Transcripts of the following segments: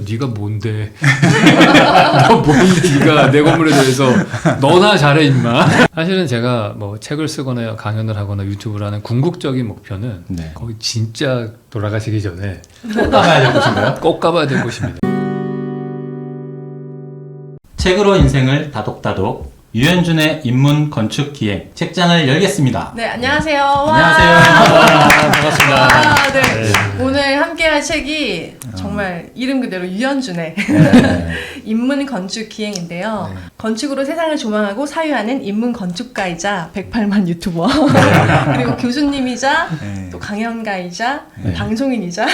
네가 뭔데? 너 뭔데 네가 내 건물에 대해서 너나 잘해 임마. 사실은 제가 뭐 책을 쓰거나 강연을 하거나 유튜브를 하는 궁극적인 목표는 네. 거기 진짜 돌아가시기 전에 꼭 가봐야 될 곳인가요? 꼭 가봐야 될 곳입니다. 책으로 인생을 다독다독 유현준의 인문 건축 기행 책장을 열겠습니다. 네, 안녕하세요. 안녕하세요. 반갑습니다. 네. 네. 오늘 함께할 책이 정말 이름 그대로 유현준의 네. 인문 건축 기행인데요. 네. 건축으로 세상을 조망하고 사유하는 인문 건축가이자 108만 유튜버 그리고 교수님이자 네. 또 강연가이자 네. 방송인이자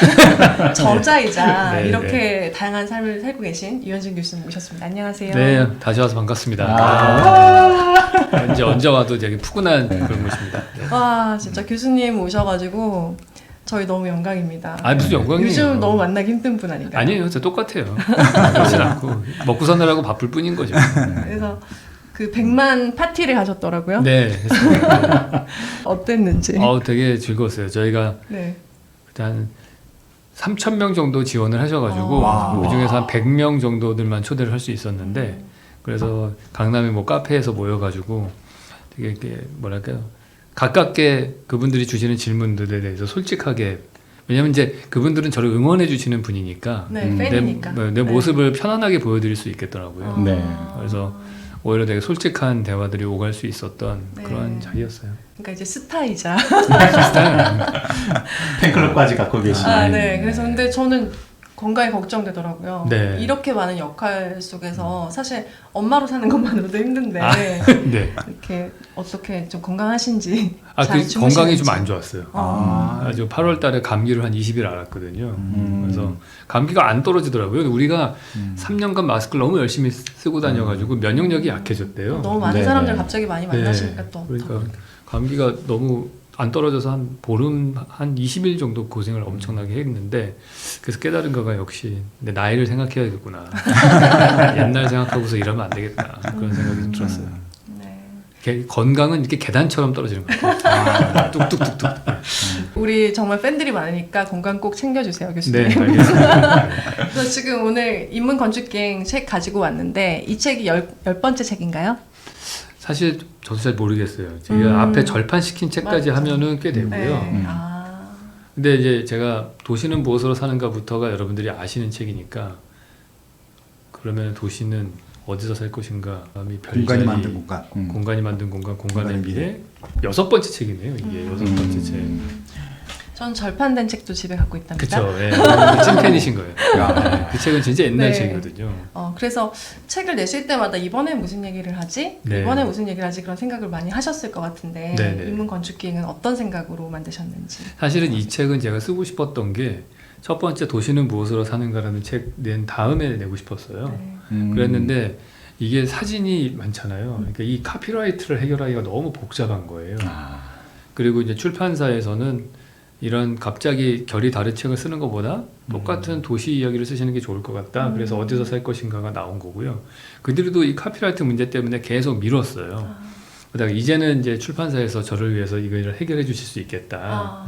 저자이자 네, 이렇게 다양한 삶을 살고 계신 유현준 교수님 모셨습니다. 안녕하세요. 네, 다시 와서 반갑습니다. 언제 와도 되게 푸근한 그런 곳입니다. 네. 와, 진짜 교수님 오셔가지고 저희 너무 영광입니다. 아 무슨 영광이에요? 요즘 너무 만나기 힘든 분 아닌가요? 아니에요, 저 똑같아요. 그렇진 않고 먹고 사느라고 바쁠 뿐인 거죠. 그래서 그 100만 파티를 가셨더라고요. 네, 했습니다. 어땠는지. 되게 즐거웠어요. 저희가 네. 한 3,000명 정도 지원을 하셔가지고 와. 그 중에서 한 100명 정도들만 초대를 할 수 있었는데 그래서 강남의 뭐 카페에서 모여가지고 되게 이렇게 뭐랄까요 가깝게 그분들이 주시는 질문들에 대해서 솔직하게 왜냐면 이제 그분들은 저를 응원해 주시는 분이니까 네, 팬이니까. 내 네. 모습을 편안하게 보여드릴 수 있겠더라고요. 네. 그래서 오히려 되게 솔직한 대화들이 오갈 수 있었던 네. 그런 자리였어요. 그러니까 이제 스타이자. 팬클럽까지 갖고 계신. 네. 그래서 근데 저는 건강이 걱정되더라고요. 네. 이렇게 많은 역할 속에서 사실 엄마로 사는 것만으로도 힘든데 네. 이렇게 어떻게 좀 건강하신지. 그 잘 건강이 주무시는지. 좀 안 좋았어요. 아주 8월 달에 감기를 한 20일 앓았거든요. 그래서 감기가 안 떨어지더라고요. 우리가 3년간 마스크를 너무 열심히 쓰고 다녀가지고 면역력이 약해졌대요. 너무 많은 네, 사람들 네. 갑자기 많이 네. 만나시니까 또. 그러니까 감기가 너무 안 떨어져서 한 보름, 한 20일 정도 고생을 엄청나게 했는데 그래서 깨달은 거가 역시 내 나이를 생각해야겠구나. 옛날 생각하고서 이러면 안 되겠다. 그런 생각이 좀 들었어요. 네. 건강은 이렇게 계단처럼 떨어지는 거예요. 뚝뚝뚝뚝. 우리 정말 팬들이 많으니까 건강 꼭 챙겨주세요, 교수님. 네, 알겠습니다. 그래서 지금 오늘 인문 건축기행 책 가지고 왔는데 이 책이 열 번째 책인가요? 사실 저도 잘 모르겠어요. 제가 앞에 절판시킨 책까지 맞죠. 하면은 꽤 되고요. 네. 근데 이제 제가 도시는 무엇으로 사는가부터가 여러분들이 아시는 책이니까 그러면 도시는 어디서 살 것인가, 공간이 만든 공간. 공간이 만든 공간, 공간의 공간의 미래. 6번째 책이네요. 이게 6번째 책. 전 절판된 책도 집에 갖고 있답니다. 그쵸. 예. 찐팬이신 거예요. 네, 그 책은 진짜 옛날 네. 책이거든요. 그래서 책을 내실 때마다 이번에 무슨 얘기를 하지? 네. 이번에 무슨 얘기를 하지? 그런 생각을 많이 하셨을 것 같은데 네, 네. 인문 건축기행은 어떤 생각으로 만드셨는지. 사실은 이 책은 제가 쓰고 싶었던 게 첫 번째 도시는 무엇으로 사는가라는 책 낸 다음에 내고 싶었어요. 네. 그랬는데 이게 사진이 많잖아요. 그러니까 이 카피라이트를 해결하기가 너무 복잡한 거예요. 그리고 이제 출판사에서는 이런 갑자기 결이 다른 책을 쓰는 것보다 똑같은 도시 이야기를 쓰시는 게 좋을 것 같다. 그래서 어디서 살 것인가가 나온 거고요. 그들도 이 카피라이트 문제 때문에 계속 미뤘어요. 그러다가 이제는 이제 출판사에서 저를 위해서 이걸 해결해 주실 수 있겠다.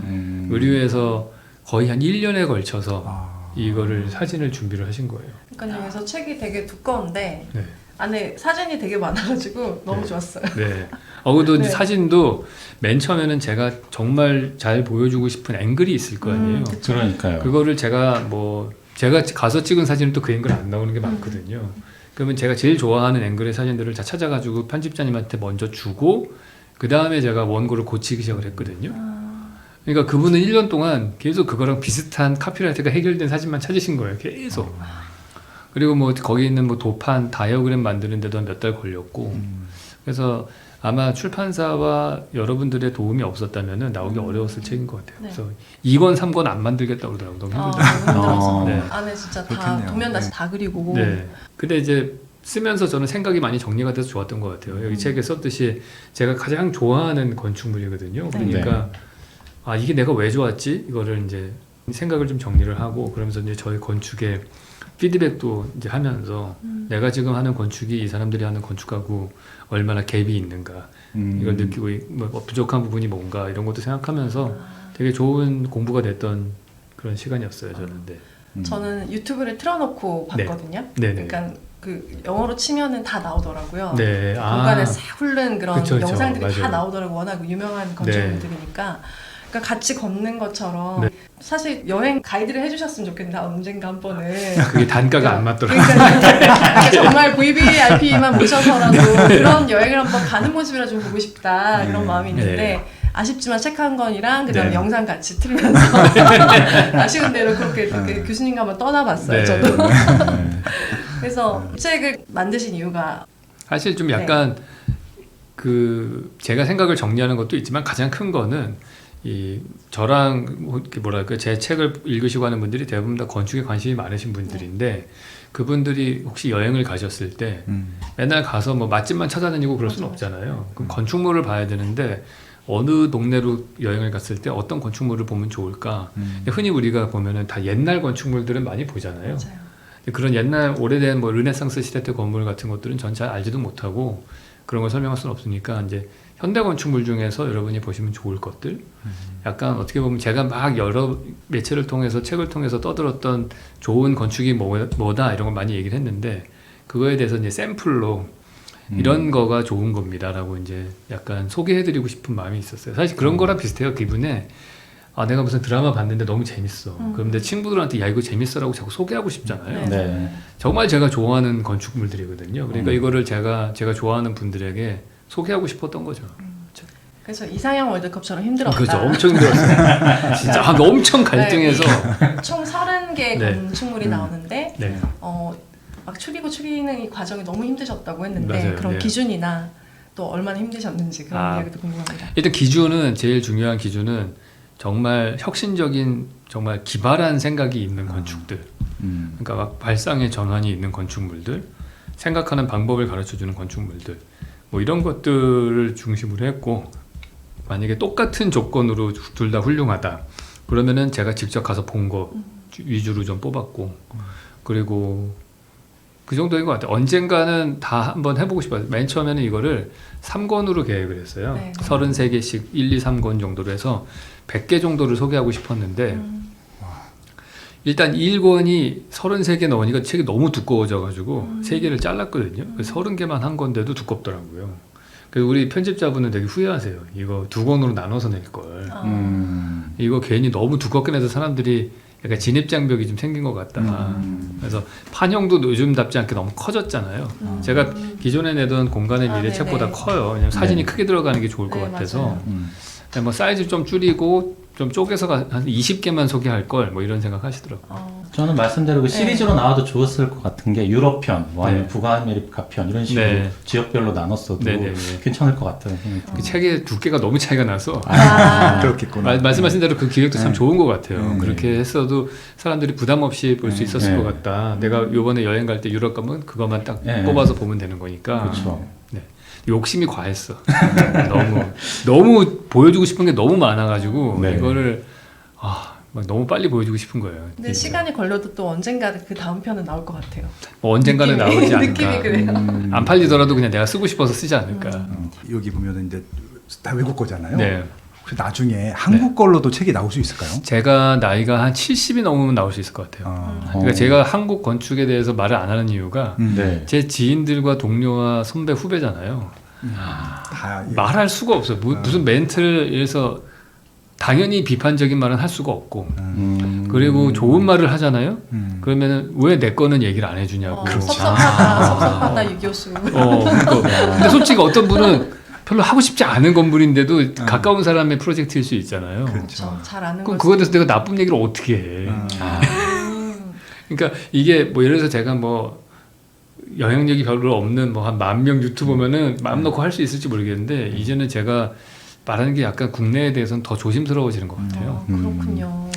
의류에서 거의 한 1년에 걸쳐서 이거를 사진을 준비를 하신 거예요. 그러니까 여기서 책이 되게 두꺼운데 네. 안에 사진이 되게 많아가지고 너무 네. 좋았어요. 네. 그래도 네. 사진도 맨 처음에는 제가 정말 잘 보여주고 싶은 앵글이 있을 거 아니에요. 그러니까요. 그거를 제가 가서 찍은 사진은 또 그 앵글 안 나오는 게 많거든요. 그러면 제가 제일 좋아하는 앵글의 사진들을 다 찾아가지고 편집자님한테 먼저 주고 그 다음에 제가 원고를 고치기 시작을 했거든요. 그러니까 그분은 1년 동안 계속 그거랑 비슷한 카피라이트가 해결된 사진만 찾으신 거예요. 계속. 그리고 뭐 거기 있는 뭐 도판, 다이어그램 만드는 데도 몇 달 걸렸고. 그래서 아마 출판사와 여러분들의 도움이 없었다면 나오기 어려웠을 책인 것 같아요. 네. 그래서 2권, 3권 안 만들겠다고 그러더라고요. 너무 힘들다. 너무 힘들어서 네. 안에 진짜 다 그렇겠네요. 도면 다시 네. 다 그리고. 네. 근데 이제 쓰면서 저는 생각이 많이 정리가 돼서 좋았던 것 같아요. 여기 책에 썼듯이 제가 가장 좋아하는 건축물이거든요. 그러니까 이게 내가 왜 좋았지? 이거를 이제 생각을 좀 정리를 하고 그러면서 이제 저희 건축의 피드백도 이제 하면서 내가 지금 하는 건축이 이 사람들이 하는 건축하고 얼마나 갭이 있는가 이걸 느끼고 뭐 부족한 부분이 뭔가 이런 것도 생각하면서 되게 좋은 공부가 됐던 그런 시간이었어요. 저는. 네. 저는 유튜브를 틀어놓고 봤거든요. 네네. 그러니까 그 영어로 치면은 다 나오더라고요. 네. 공간에 싹 흐른 그런 그쵸, 그쵸. 영상들이 다 맞아요. 나오더라고. 워낙 유명한 건축물들이니까. 그러니까 같이 걷는 것처럼 네. 사실 여행 가이드를 해주셨으면 좋겠는데 언젠가 한 번은 그게 단가가 안 맞더라고요. 그러니까 정말 VVIP만 모셔서라도 그런 여행을 한번 가는 모습이라 좀 보고 싶다 그런 마음이 있는데 네. 아쉽지만 책 한 권이랑 그다음에 네. 영상 같이 틀면서 아쉬운 대로 그렇게 교수님과 한번 떠나봤어요. 네. 저도. 그래서 이 책을 만드신 이유가 사실 좀 약간 그 제가 생각을 정리하는 것도 있지만 가장 큰 거는 이 저랑 뭐 이렇게 뭐랄까 제 책을 읽으시고 하는 분들이 대부분 다 건축에 관심이 많으신 분들인데 그분들이 혹시 여행을 가셨을 때 맨날 가서 뭐 맛집만 찾아다니고 그럴 수는 없잖아요. 그럼 건축물을 봐야 되는데 어느 동네로 여행을 갔을 때 어떤 건축물을 보면 좋을까? 흔히 우리가 보면은 다 옛날 건축물들은 많이 보잖아요. 맞아요. 그런 옛날 오래된 뭐 르네상스 시대 때 건물 같은 것들은 전 잘 알지도 못하고 그런 걸 설명할 수는 없으니까 이제 현대 건축물 중에서 여러분이 보시면 좋을 것들 약간 어떻게 보면 제가 막 여러 매체를 통해서 책을 통해서 떠들었던 좋은 건축이 뭐다 이런 걸 많이 얘기를 했는데 그거에 대해서 이제 샘플로 이런 거가 좋은 겁니다라고 이제 약간 소개해드리고 싶은 마음이 있었어요. 사실 그런 거랑 비슷해요. 기분에 아 내가 무슨 드라마 봤는데 너무 재밌어. 그럼 내 친구들한테 야 이거 재밌어라고 자꾸 소개하고 싶잖아요. 네. 정말 제가 좋아하는 건축물들이거든요. 그러니까 이거를 제가 좋아하는 분들에게 소개하고 싶었던 거죠. 그래서 이상형 월드컵처럼 힘들었다. 그죠. 엄청 힘들었어요. 진짜 엄청 갈등해서 총 30개 네. 건축물이 나오는데 네. 막 추리는 이 과정이 너무 힘드셨다고 했는데 맞아요. 그런 네. 기준이나 또 얼마나 힘드셨는지 그런 이야기도 궁금합니다. 일단 기준은 제일 중요한 기준은 정말 혁신적인 정말 기발한 생각이 있는 건축들. 그러니까 막 발상의 전환이 있는 건축물들, 생각하는 방법을 가르쳐주는 건축물들, 뭐 이런 것들을 중심으로 했고 만약에 똑같은 조건으로 둘 다 훌륭하다. 그러면은 제가 직접 가서 본 거 위주로 좀 뽑았고 그리고 그 정도인 것 같아요. 언젠가는 다 한번 해보고 싶어요. 맨 처음에는 이거를 3권으로 계획을 했어요. 네. 33개씩 1, 2, 3권 정도로 해서 100개 정도를 소개하고 싶었는데 일단 1권이 33개 넣으니까 책이 너무 두꺼워져가지고 3개를 잘랐거든요. 그래서 30개만 한 건데도 두껍더라고요. 그래서 우리 편집자분은 되게 후회하세요. 이거 2권으로 나눠서 낼걸. 이거 괜히 너무 두껍게 내서 사람들이 약간 진입장벽이 좀 생긴 것 같다. 그래서 판형도 요즘답지 않게 너무 커졌잖아요. 제가 기존에 내던 공간의 미래 책보다 커요. 왜냐면 사진이 크게 들어가는 게 좋을 것 같아서. 그냥 뭐 사이즈 좀 줄이고 좀 쪼개서 한 20개만 소개할 걸 뭐 이런 생각 하시더라고요. 저는 말씀대로 그 시리즈로 나와도 좋았을 것 같은 게 유럽편, 뭐 아니면 북아메리카편 이런 식으로 지역별로 나눴어도 괜찮을 것 같아요. 그 책의 두께가 너무 차이가 나서 그렇겠구나. 말씀하신 대로 그 기획도 참 좋은 것 같아요. 그렇게 했어도 사람들이 부담 없이 볼 수 있었을 것 같다. 내가 이번에 여행 갈 때 유럽 가면 그것만 딱 뽑아서 보면 되는 거니까. 그렇죠. 욕심이 과했어. 너무 보여주고 싶은 게 너무 많아가지고 이거를 막 너무 빨리 보여주고 싶은 거예요. 근데 시간이 걸려도 또 언젠가 그 다음 편은 나올 것 같아요. 뭐 언젠가는 나오지 않을까. 느낌이 그래요. 안 팔리더라도 그냥 내가 쓰고 싶어서 쓰지 않을까. 여기 보면 이제 다 외국 거잖아요. 네. 혹시 나중에 한국 걸로도 책이 나올 수 있을까요? 제가 나이가 한 70이 넘으면 나올 수 있을 것 같아요. 그러니까 제가 한국 건축에 대해서 말을 안 하는 이유가 제 지인들과 동료와 선배 후배잖아요. 말할 수가 없어요. 무슨 멘트를 해서 당연히 비판적인 말은 할 수가 없고 그리고 좋은 말을 하잖아요. 그러면은 왜 내 거는 얘기를 안 해주냐고. 섭섭하다 유 교수. 근데 솔직히 어떤 분은 별로 하고 싶지 않은 건물인데도 가까운 사람의 프로젝트일 수 있잖아요. 그렇죠. 잘 아는 그럼 그거에 대해서 내가 나쁜 얘기를 어떻게 해. 그러니까 이게 뭐 예를 들어서 제가 뭐 영향력이 별로 없는 뭐 한 10,000명 유튜버면은 마음 놓고 할 수 있을지 모르겠는데 이제는 제가 말하는 게 약간 국내에 대해서는 더 조심스러워지는 것 같아요. 그렇군요.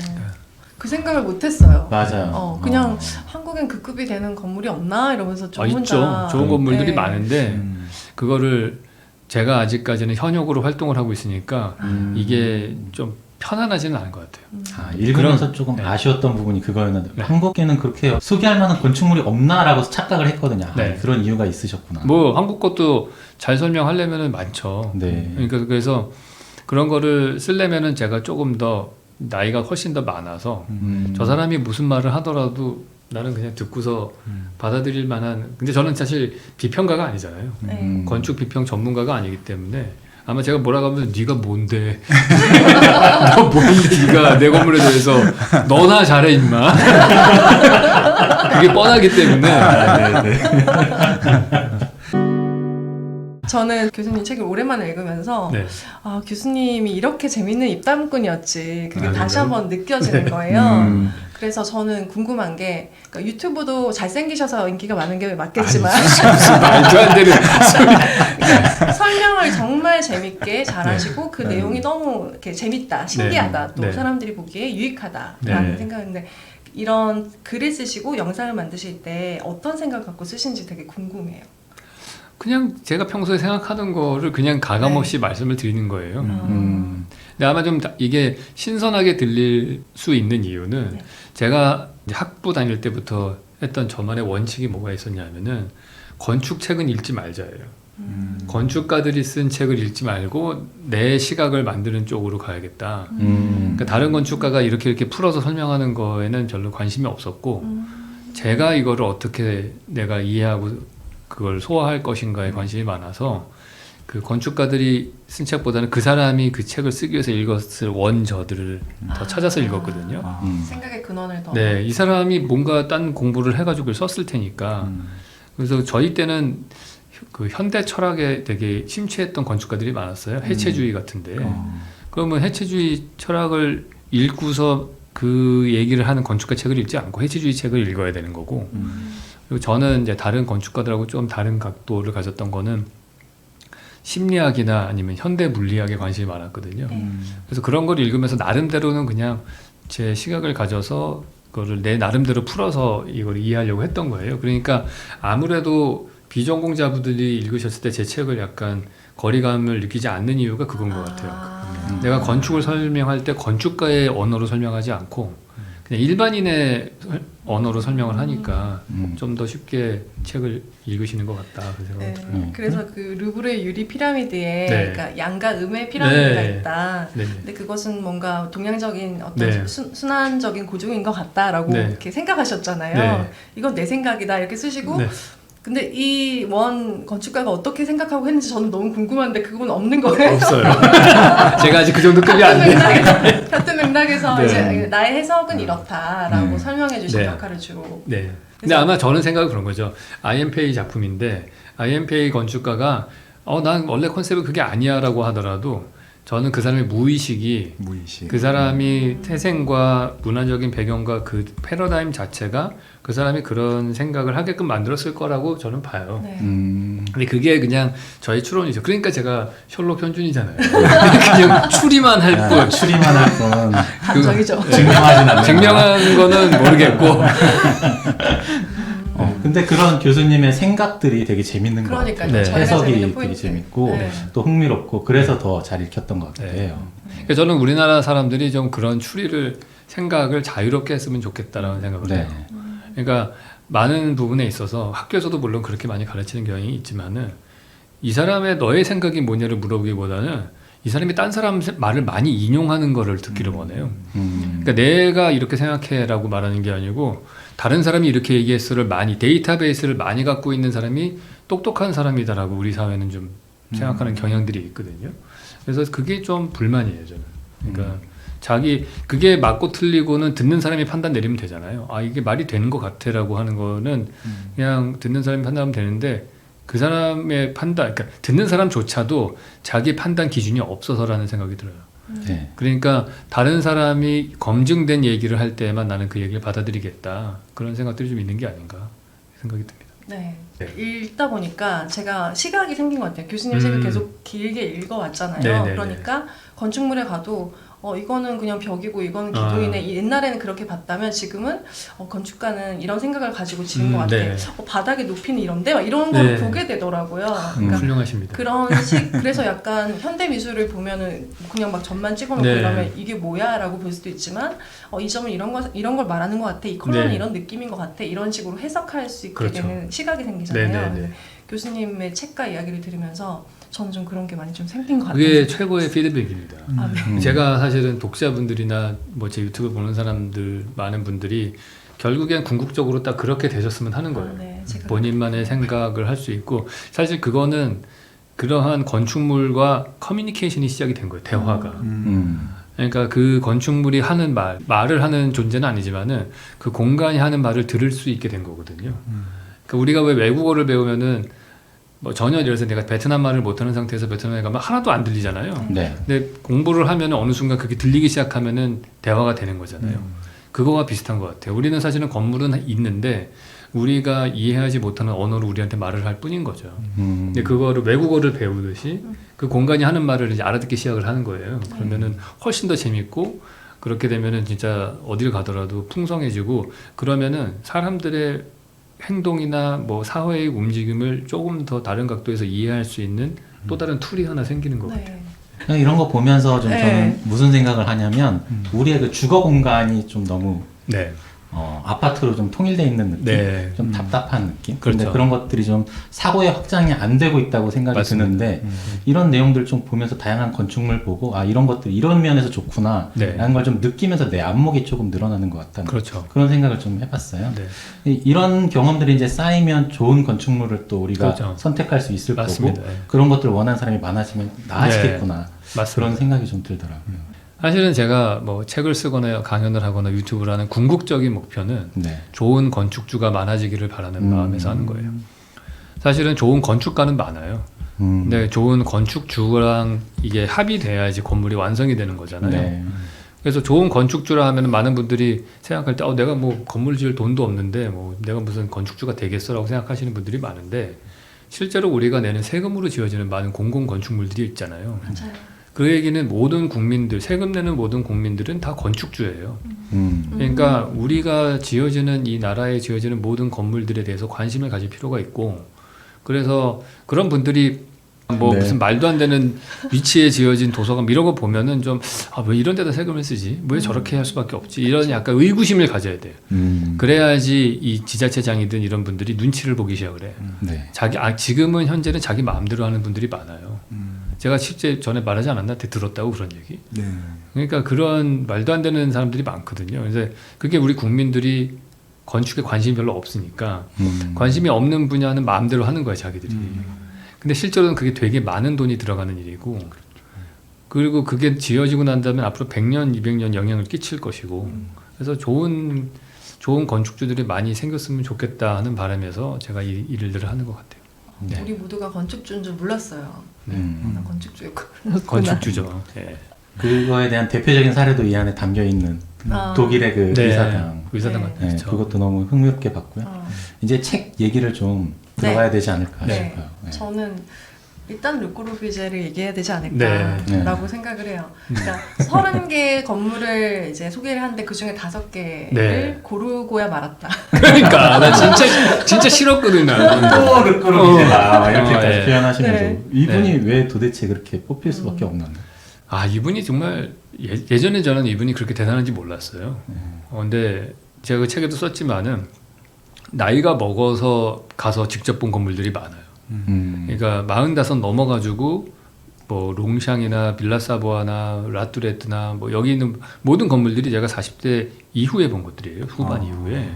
그 생각을 못했어요. 맞아요. 그냥 한국엔 그 급이 되는 건물이 없나 이러면서 좀 혼자. 있죠. 좋은 건물들이 많은데 그거를 제가 아직까지는 현역으로 활동을 하고 있으니까 이게 좀 편안하지는 않은 것 같아요. 읽으면서 조금 아쉬웠던 부분이 그거였는데 한국에는 그렇게 소개할 만한 건축물이 없나라고 착각을 했거든요. 그런 이유가 있으셨구나. 뭐 한국 것도 잘 설명하려면은 많죠. 그러니까 그래서 그런 거를 쓰려면은 제가 조금 더 나이가 훨씬 더 많아서 저 사람이 무슨 말을 하더라도 나는 그냥 듣고서 받아들일 만한. 근데 저는 사실 비평가가 아니잖아요. 네. 건축 비평 전문가가 아니기 때문에 아마 제가 뭐라고 하면 네가 뭔데 너 뭔데 네가 내 건물에 대해서 너나 잘해 임마 그게 뻔하기 때문에. 저는 교수님 책을 오랜만에 읽으면서 네. 아, 교수님이 이렇게 재밌는 입담꾼이었지 그게 아, 다시 그래요? 한번 느껴지는 거예요. 그래서 저는 궁금한 게 그러니까 유튜브도 잘생기셔서 인기가 많은 게 맞겠지만 말도 안 되는 그러니까 설명을 정말 재밌게 잘하시고 그 내용이 너무 이렇게 재밌다, 신기하다, 또 네. 사람들이 보기에 유익하다라는 네. 생각인데 이런 글을 쓰시고 영상을 만드실 때 어떤 생각 갖고 쓰시는지 되게 궁금해요. 그냥 제가 평소에 생각하는 거를 그냥 가감없이 말씀을 드리는 거예요. 근데 아마 좀 이게 신선하게 들릴 수 있는 이유는 네. 제가 이제 학부 다닐 때부터 했던 저만의 원칙이 뭐가 있었냐면은 건축책은 읽지 말자예요. 건축가들이 쓴 책을 읽지 말고 내 시각을 만드는 쪽으로 가야겠다. 그러니까 다른 건축가가 이렇게 풀어서 설명하는 거에는 별로 관심이 없었고 제가 이거를 어떻게 내가 이해하고 그걸 소화할 것인가에 관심이 많아서 그 건축가들이 쓴 책보다는 그 사람이 그 책을 쓰기 위해서 읽었을 원저들을 더 찾아서 읽었거든요. 생각의 근원을 더. 네, 이 사람이 뭔가 딴 공부를 해가지고 썼을 테니까. 그래서 저희 때는 그 현대 철학에 되게 심취했던 건축가들이 많았어요. 해체주의 같은데. 그러면 해체주의 철학을 읽고서 그 얘기를 하는 건축가 책을 읽지 않고 해체주의 책을 읽어야 되는 거고. 그리고 저는 이제 다른 건축가들하고 좀 다른 각도를 가졌던 거는 심리학이나 아니면 현대 물리학에 관심이 많았거든요. 그래서 그런 걸 읽으면서 나름대로는 그냥 제 시각을 가져서 그거를 내 나름대로 풀어서 이걸 이해하려고 했던 거예요. 그러니까 아무래도 비전공자분들이 읽으셨을 때 제 책을 약간 거리감을 느끼지 않는 이유가 그건 것 같아요. 내가 건축을 설명할 때 건축가의 언어로 설명하지 않고 그냥 일반인의 언어로 설명을 하니까 좀 더 쉽게 책을 읽으시는 것 같다 그 생각이 들어요. 그래서 그 루브르 유리 피라미드에 네. 그러니까 양과 음의 피라미드가 네. 있다. 네. 근데 그것은 뭔가 동양적인 어떤 네. 순환적인 고증인 것 같다라고 네. 이렇게 생각하셨잖아요. 네. 이건 내 생각이다 이렇게 쓰시고 네. 근데 이 원 건축가가 어떻게 생각하고 했는지 저는 너무 궁금한데 그건 없는 거예요. 없어요. 제가 아직 그 정도 급이 안 돼요. 같은 맥락에서 네. 이제 나의 해석은 이렇다라고 설명해 주신 네. 역할을 주로. 네. 근데 아마 저는 생각이 그런 거죠. IMPA 작품인데 IMPA 건축가가 난 원래 컨셉은 그게 아니야라고 하더라도 저는 그 사람의 무의식 그 사람이 태생과 문화적인 배경과 그 패러다임 자체가 그 사람이 그런 생각을 하게끔 만들었을 거라고 저는 봐요. 네. 근데 그게 그냥 저의 추론이죠. 그러니까 제가 셜록 현준이잖아요. 그냥 추리만 할 뿐. 추리만 할 뿐. 감정이죠. 증명하진 않는 증명한 거는 모르겠고. 근데 그런 교수님의 생각들이 되게 재밌는 것 그러니까요. 같아요. 네. 해석이 재밌는 되게 포인트. 재밌고 네. 또 흥미롭고 그래서 더 잘 읽혔던 것 같아요. 네. 그러니까 저는 우리나라 사람들이 좀 그런 추리를 생각을 자유롭게 했으면 좋겠다라는 생각을 해요. 그러니까 많은 부분에 있어서 학교에서도 물론 그렇게 많이 가르치는 경향이 있지만은 이 사람의 너의 생각이 뭐냐를 물어보기보다는 이 사람이 딴 사람 말을 많이 인용하는 거를 듣기를 원해요. 그러니까 내가 이렇게 생각해라고 말하는 게 아니고 다른 사람이 이렇게 얘기했어를 많이 데이터베이스를 많이 갖고 있는 사람이 똑똑한 사람이다라고 우리 사회는 좀 생각하는 경향들이 있거든요. 그래서 그게 좀 불만이에요, 저는. 그러니까 그게 맞고 틀리고는 듣는 사람이 판단 내리면 되잖아요. 이게 말이 되는 것 같아라고 하는 거는 그냥 듣는 사람이 판단하면 되는데 그 사람의 판단, 그러니까 듣는 사람조차도 자기 판단 기준이 없어서라는 생각이 들어요. 네. 그러니까 다른 사람이 검증된 얘기를 할 때만 나는 그 얘기를 받아들이겠다. 그런 생각들이 좀 있는 게 아닌가 생각이 듭니다. 네. 네. 읽다 보니까 제가 시각이 생긴 것 같아요. 교수님 책을 계속 길게 읽어왔잖아요. 네네네. 그러니까 건축물에 가도 이거는 그냥 벽이고 이거는 기둥이네. 옛날에는 그렇게 봤다면 지금은 건축가는 이런 생각을 가지고 지은 것 같아. 네. 바닥의 높이는 이런데 막 이런 걸 네. 보게 되더라고요. 그러니까 훌륭하십니다. 그래서 약간 현대 미술을 보면은 그냥 막 점만 찍어놓고 네. 이러면 이게 뭐야라고 볼 수도 있지만 이 점은 이런 걸 말하는 것 같아. 이 컬러는 네. 이런 느낌인 것 같아. 이런 식으로 해석할 수 있게 그렇죠. 되는 시각이 생기잖아요. 네네네. 근데 교수님의 책과 이야기를 들으면서 저는 좀 그런 게 많이 좀 생긴 것 같아요. 그게 최고의 피드백입니다. 아, 네. 제가 사실은 독자분들이나 뭐 제 유튜브 보는 사람들 많은 분들이 결국엔 궁극적으로 딱 그렇게 되셨으면 하는 거예요. 네, 제가 본인만의 생각을 할 수 있고 사실 그거는 그러한 건축물과 커뮤니케이션이 시작이 된 거예요. 대화가. 그러니까 그 건축물이 하는 말을 하는 존재는 아니지만은 그 공간이 하는 말을 들을 수 있게 된 거거든요. 그러니까 우리가 왜 외국어를 배우면은 뭐 전혀 예를 들어서 내가 베트남 말을 못하는 상태에서 베트남에 가면 하나도 안 들리잖아요. 네. 근데 공부를 하면 어느 순간 그게 들리기 시작하면은 대화가 되는 거잖아요. 그거와 비슷한 것 같아요. 우리는 사실은 건물은 있는데 우리가 이해하지 못하는 언어로 우리한테 말을 할 뿐인 거죠. 근데 그거를 외국어를 배우듯이 그 공간이 하는 말을 이제 알아듣기 시작을 하는 거예요. 그러면은 훨씬 더 재밌고 그렇게 되면은 진짜 어딜 가더라도 풍성해지고 그러면은 사람들의 행동이나 뭐 사회의 움직임을 조금 더 다른 각도에서 이해할 수 있는 또 다른 툴이 하나 생기는 것 같아요. 네. 그냥 이런 거 보면서 좀 네. 저는 무슨 생각을 하냐면 우리의 그 주거 공간이 좀 너무 네. 아파트로 좀 통일돼 있는 느낌, 네. 좀 답답한 느낌. 그렇죠. 근데 그런 것들이 좀 사고의 확장이 안 되고 있다고 생각이 맞습니다. 드는데 이런 내용들 좀 보면서 다양한 건축물 보고 아 이런 것들이 이런 면에서 좋구나 네. 라는 걸 좀 느끼면서 내 안목이 조금 늘어나는 것 같다는 그렇죠. 그런 생각을 좀 해봤어요. 네. 이런 경험들이 이제 쌓이면 좋은 건축물을 또 우리가 그렇죠. 선택할 수 있을 맞습니다. 거고 네. 그런 것들을 원하는 사람이 많아지면 나아지겠구나 맞습니다. 그런 생각이 좀 들더라고요. 사실은 제가 뭐 책을 쓰거나 강연을 하거나 유튜브를 하는 궁극적인 목표는 네. 좋은 건축주가 많아지기를 바라는 마음에서 하는 거예요. 사실은 좋은 건축가는 많아요. 근데 좋은 건축주랑 이게 합의돼야지 건물이 완성이 되는 거잖아요. 네. 그래서 좋은 건축주라 하면 많은 분들이 생각할 때 내가 뭐 건물 지을 돈도 없는데 뭐 내가 무슨 건축주가 되겠어라고 생각하시는 분들이 많은데 실제로 우리가 내는 세금으로 지어지는 많은 공공 건축물들이 있잖아요. 맞아요. 그 얘기는 모든 국민들, 세금 내는 모든 국민들은 다 건축주예요. 그러니까 우리가 지어지는 이 나라에 지어지는 모든 건물들에 대해서 관심을 가질 필요가 있고 그래서 그런 분들이 뭐 네. 무슨 말도 안 되는 위치에 지어진 도서관 이런 거 보면은 좀 왜 이런 데다 세금을 쓰지? 왜 저렇게 할 수밖에 없지? 이런 약간 의구심을 가져야 돼요. 그래야지 이 지자체장이든 이런 분들이 눈치를 보기 시작을 해요. 네. 지금은 현재는 자기 마음대로 하는 분들이 많아요. 제가 실제 전에 말하지 않았나? 들었다고 그런 얘기. 네. 그러니까 그런 말도 안 되는 사람들이 많거든요. 그래서 그게 우리 국민들이 건축에 관심이 별로 없으니까 관심이 없는 분야는 마음대로 하는 거예요, 자기들이. 근데 실제로는 그게 되게 많은 돈이 들어가는 일이고 그리고 그게 지어지고 난 다음에 앞으로 100년, 200년 영향을 끼칠 것이고 그래서 좋은 건축주들이 많이 생겼으면 좋겠다 하는 바람에서 제가 이 일들을 하는 것 같아요. 네. 우리 모두가 건축주인 줄 몰랐어요. 나 건축주였구나. 건축주죠. 네. 그거에 대한 대표적인 사례도 이 안에 담겨 있는 독일의 그 네. 의사당. 의사당 네. 같은 네, 그렇죠. 그것도 너무 흥미롭게 봤고요. 이제 책 얘기를 좀 들어가야 되지 않을까 네. 싶어요. 네. 저는 일단 르꼬르비제를 얘기해야 되지 네. 않을까라고 생각을 해요. 그러니까 30개의 건물을 이제 소개를 하는데 그 중에 5개를 네. 고르고야 말았다. 그러니까 나 진짜 싫었거든 나. 또 르꼬르비제다 이렇게까지 네. 표현하시면서 네. 이분이 왜 도대체 그렇게 뽑힐 수밖에 없나? 이분이 정말 예전에 저는 이분이 그렇게 대단한지 몰랐어요. 근데 제가 그 책에도 썼지만은 나이가 먹어서 가서 직접 본 건물들이 많아요. 그러니까 45 넘어가지고 뭐 롱샹이나 빌라사보아나 라뚜레트나 뭐 여기 있는 모든 건물들이 제가 40대 이후에 본 것들이에요. 후반 이후에.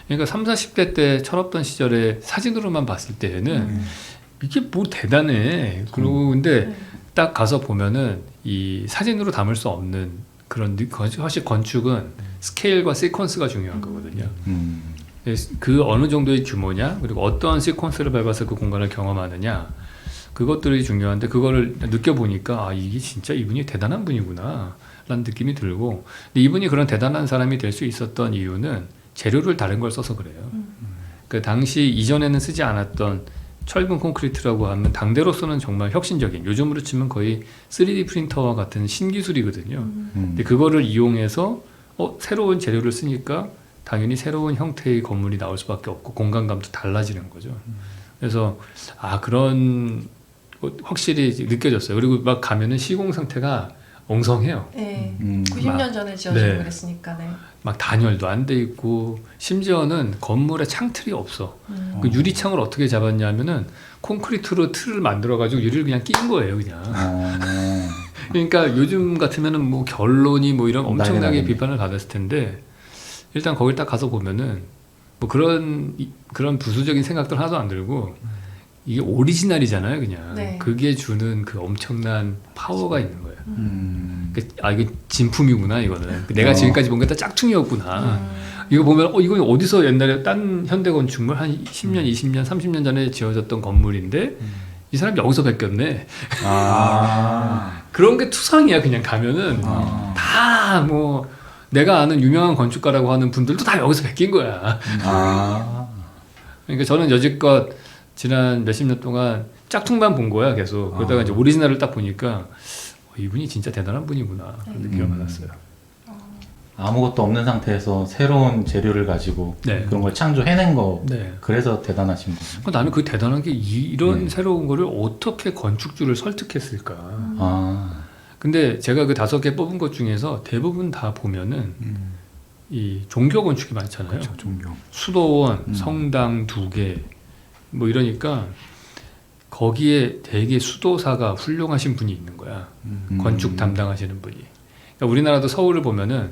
그러니까 30, 40대 때 철없던 시절에 사진으로만 봤을 때에는 이게 뭐 대단해. 그리고 근데 딱 가서 보면은 이 사진으로 담을 수 없는 그런 사실 건축은 스케일과 시퀀스가 중요한 거거든요. 그 어느 정도의 규모냐 그리고 어떠한 시퀀스를 밟아서 그 공간을 경험하느냐 그것들이 중요한데 그거를 느껴보니까 이게 진짜 이분이 대단한 분이구나 라는 느낌이 들고 근데 이분이 그런 대단한 사람이 될 수 있었던 이유는 재료를 다른 걸 써서 그래요. 그 당시 이전에는 쓰지 않았던 철근 콘크리트라고 하면 당대로서는 정말 혁신적인 요즘으로 치면 거의 3D 프린터와 같은 신기술이거든요. 근데 그거를 이용해서 새로운 재료를 쓰니까 당연히 새로운 형태의 건물이 나올 수밖에 없고 공간감도 달라지는 거죠. 그래서 그런 확실히 느껴졌어요. 그리고 막 가면은 시공 상태가 엉성해요. 네. 음. 90년 전에 지어지고 네. 그랬으니까. 네. 막 단열도 안 돼 있고 심지어는 건물에 창틀이 없어. 그 유리창을 어떻게 잡았냐면은 콘크리트로 틀을 만들어가지고 유리를 그냥 낀 거예요, 그냥. 그러니까 요즘 같으면은 뭐 결론이 뭐 이런 엄청나게 난리 나겠네. 비판을 받았을 텐데 일단 거길 딱 가서 보면은 뭐 그런 부수적인 생각들 하나도 안 들고 이게 오리지널이잖아요, 그냥. 네. 그게 주는 그 엄청난 파워가 있는 거예요. 아 이게 진품이구나 이거는. 내가 지금까지 본 게 다 짝퉁이었구나. 이거 보면 이거 어디서 옛날에 딴 현대 건축물 한 10년, 20년, 30년 전에 지어졌던 건물인데 이 사람 여기서 베꼈네. 그런 게 투성이야. 그냥 가면은 다 뭐 내가 아는 유명한 건축가라고 하는 분들도 다 여기서 베낀 거야. 그러니까 저는 여지껏 지난 몇십 년 동안 짝퉁만 본 거야 계속. 그러다가 이제 오리지널을 딱 보니까 이분이 진짜 대단한 분이구나 그런 느낌을 받았어요. 아무것도 없는 상태에서 새로운 재료를 가지고 네. 그런 걸 창조해낸 거. 네. 그래서 대단하신 거예요. 나는 그 대단한 게 이런 네. 새로운 거를 어떻게 건축주를 설득했을까. 근데 제가 그 5개 뽑은 것 중에서 대부분 다 보면은 이 종교 건축이 많잖아요. 그렇죠, 종교. 수도원, 성당 2개 뭐 이러니까 거기에 되게 수도사가 훌륭하신 분이 있는 거야. 건축 담당하시는 분이. 그러니까 우리나라도 서울을 보면은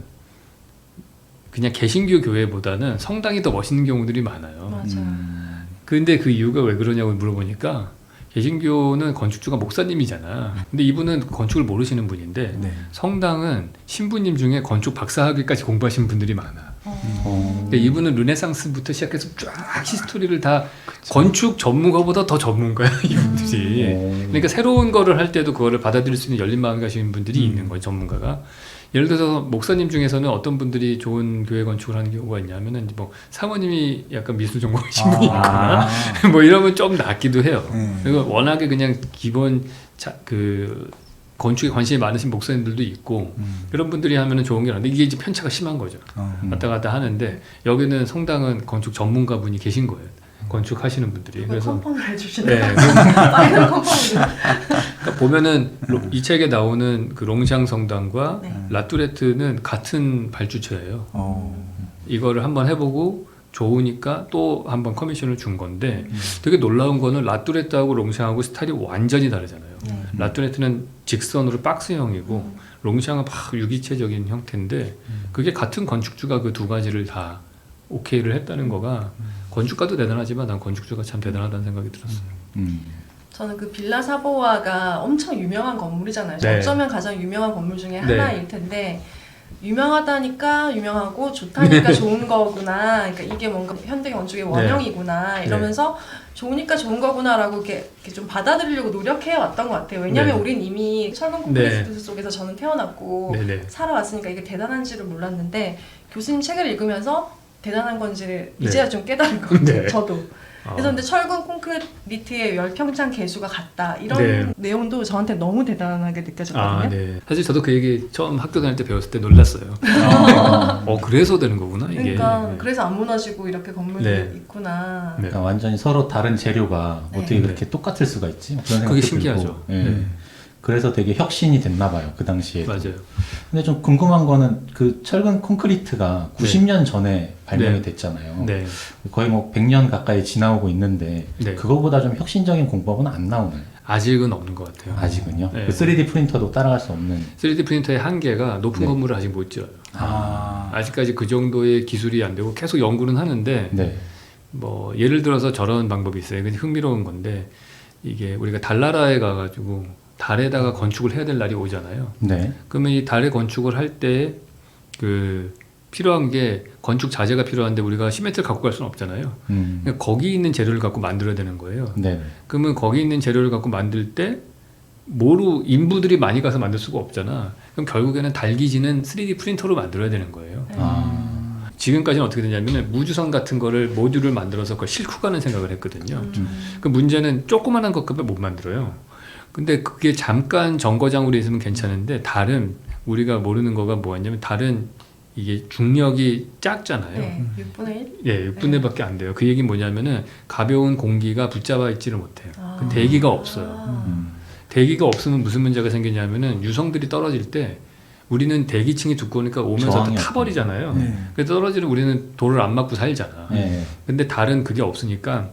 그냥 개신교 교회보다는 성당이 더 멋있는 경우들이 많아요. 맞아. 근데 그 이유가 왜 그러냐고 물어보니까 개신교는 건축주가 목사님이잖아. 근데 이분은 건축을 모르시는 분인데 네. 성당은 신부님 중에 건축 박사학위까지 공부하신 분들이 많아. 근데 이분은 르네상스부터 시작해서 쫙 히스토리를 다 건축 전문가보다 더 전문가야 이분들이. 그러니까 새로운 거를 할 때도 그거를 받아들일 수 있는 열린 마음을 가지신 분들이 있는 거예요, 전문가가. 예를 들어서 목사님 중에서는 어떤 분들이 좋은 교회 건축을 하는 경우가 있냐면은 뭐 사모님이 약간 미술 전공이신 분이거나 뭐 이러면 좀 낫기도 해요. 그리고 워낙에 그냥 기본 그 건축에 관심이 많으신 목사님들도 있고 그런 분들이 하면은 좋은 게 나은데 이게 이제 편차가 심한 거죠. 왔다 갔다 하는데 여기는 성당은 건축 전문가 분이 계신 거예요. 건축하시는 분들이. 그래서 컨펌을 해주시는 네, 파이널 컨펌을. 그러니까 보면은 이 책에 나오는 그 롱샹 성당과 네. 라뚜레트는 같은 발주처예요. 이거를 한번 해보고 좋으니까 또 한번 커미션을 준 건데 되게 놀라운 거는 라뚜레트하고 롱샹하고 스타일이 완전히 다르잖아요. 라뚜레트는 직선으로 박스형이고 롱샹은 막 유기체적인 형태인데 그게 같은 건축주가 그 2가지를 다 오케이를 했다는 거가 건축가도 대단하지만 난 건축주가 참 대단하다는 생각이 들었어요. 저는 그 빌라 사보아가 엄청 유명한 건물이잖아요. 네. 어쩌면 가장 유명한 건물 중에 네. 하나일 텐데 유명하다니까 유명하고 좋다니까 좋은 거구나. 그러니까 이게 뭔가 현대 건축의 원형이구나 이러면서 좋으니까 좋은 거구나라고 이렇게 좀 받아들이려고 노력해 왔던 것 같아요. 왜냐하면 네. 우린 이미 철근 콘크리트 속에서 저는 태어났고 네네. 살아왔으니까 이게 대단한지를 몰랐는데 교수님 책을 읽으면서 대단한 건지를 네. 이제야 좀 깨달은 것 같아요. 네. 저도. 그래서 근데 철근 콘크리트의 열평창 개수가 같다 이런 네. 내용도 저한테 너무 대단하게 느껴졌거든요. 네. 사실 저도 그 얘기 처음 학교 다닐 때 배웠을 때 놀랐어요. 그래서 되는 거구나 이게. 그러니까 그래서 안 무너지고 이렇게 건물이 네. 있구나. 네. 그러니까 완전히 서로 다른 재료가 네. 어떻게 그렇게 똑같을 수가 있지? 그런 그게 생각도 신기하죠. 들고. 예. 네. 그래서 되게 혁신이 됐나 봐요. 그 당시에. 맞아요. 근데 좀 궁금한 거는 그 철근 콘크리트가 90년 전에 발명이 네. 됐잖아요. 네. 거의 뭐 100년 가까이 지나오고 있는데 네. 그거보다 좀 혁신적인 공법은 안 나오나요? 아직은 없는 것 같아요. 아직은요? 네. 그 3D 프린터도 따라갈 수 없는. 3D 프린터의 한계가 높은 네. 건물을 아직 못 지어요. 아직까지 그 정도의 기술이 안 되고 계속 연구는 하는데 네. 뭐 예를 들어서 저런 방법이 있어요. 그냥 흥미로운 건데 이게 우리가 달나라에 가가지고 달에다가 건축을 해야 될 날이 오잖아요. 네. 그러면 이 달에 건축을 할 때 그 필요한 게 건축 자재가 필요한데 우리가 시멘트를 갖고 갈 수는 없잖아요. 그러니까 거기 있는 재료를 갖고 만들어야 되는 거예요. 네. 그러면 거기 있는 재료를 갖고 만들 때 뭐로 인부들이 많이 가서 만들 수가 없잖아. 그럼 결국에는 달기지는 3D 프린터로 만들어야 되는 거예요. 지금까지는 어떻게 되냐면 무주성 같은 거를 모듈을 만들어서 그걸 싣고 가는 생각을 했거든요. 그 문제는 조그만한 것급에 못 만들어요. 근데 그게 잠깐 정거장으로 있으면 괜찮은데 달은 우리가 모르는 거가 뭐였냐면 달은 이게 중력이 작잖아요. 네, 6분의 1? 예, 6분의 1밖에 안 돼요. 그 얘기는 뭐냐면은 가벼운 공기가 붙잡아 있지를 못해요. 그 대기가 없어요. 대기가 없으면 무슨 문제가 생기냐면은 유성들이 떨어질 때 우리는 대기층이 두꺼우니까 오면서 저항이 타버리잖아요. 네. 그래서 떨어지는 우리는 돌을 안 맞고 살잖아. 네. 근데 달은 그게 없으니까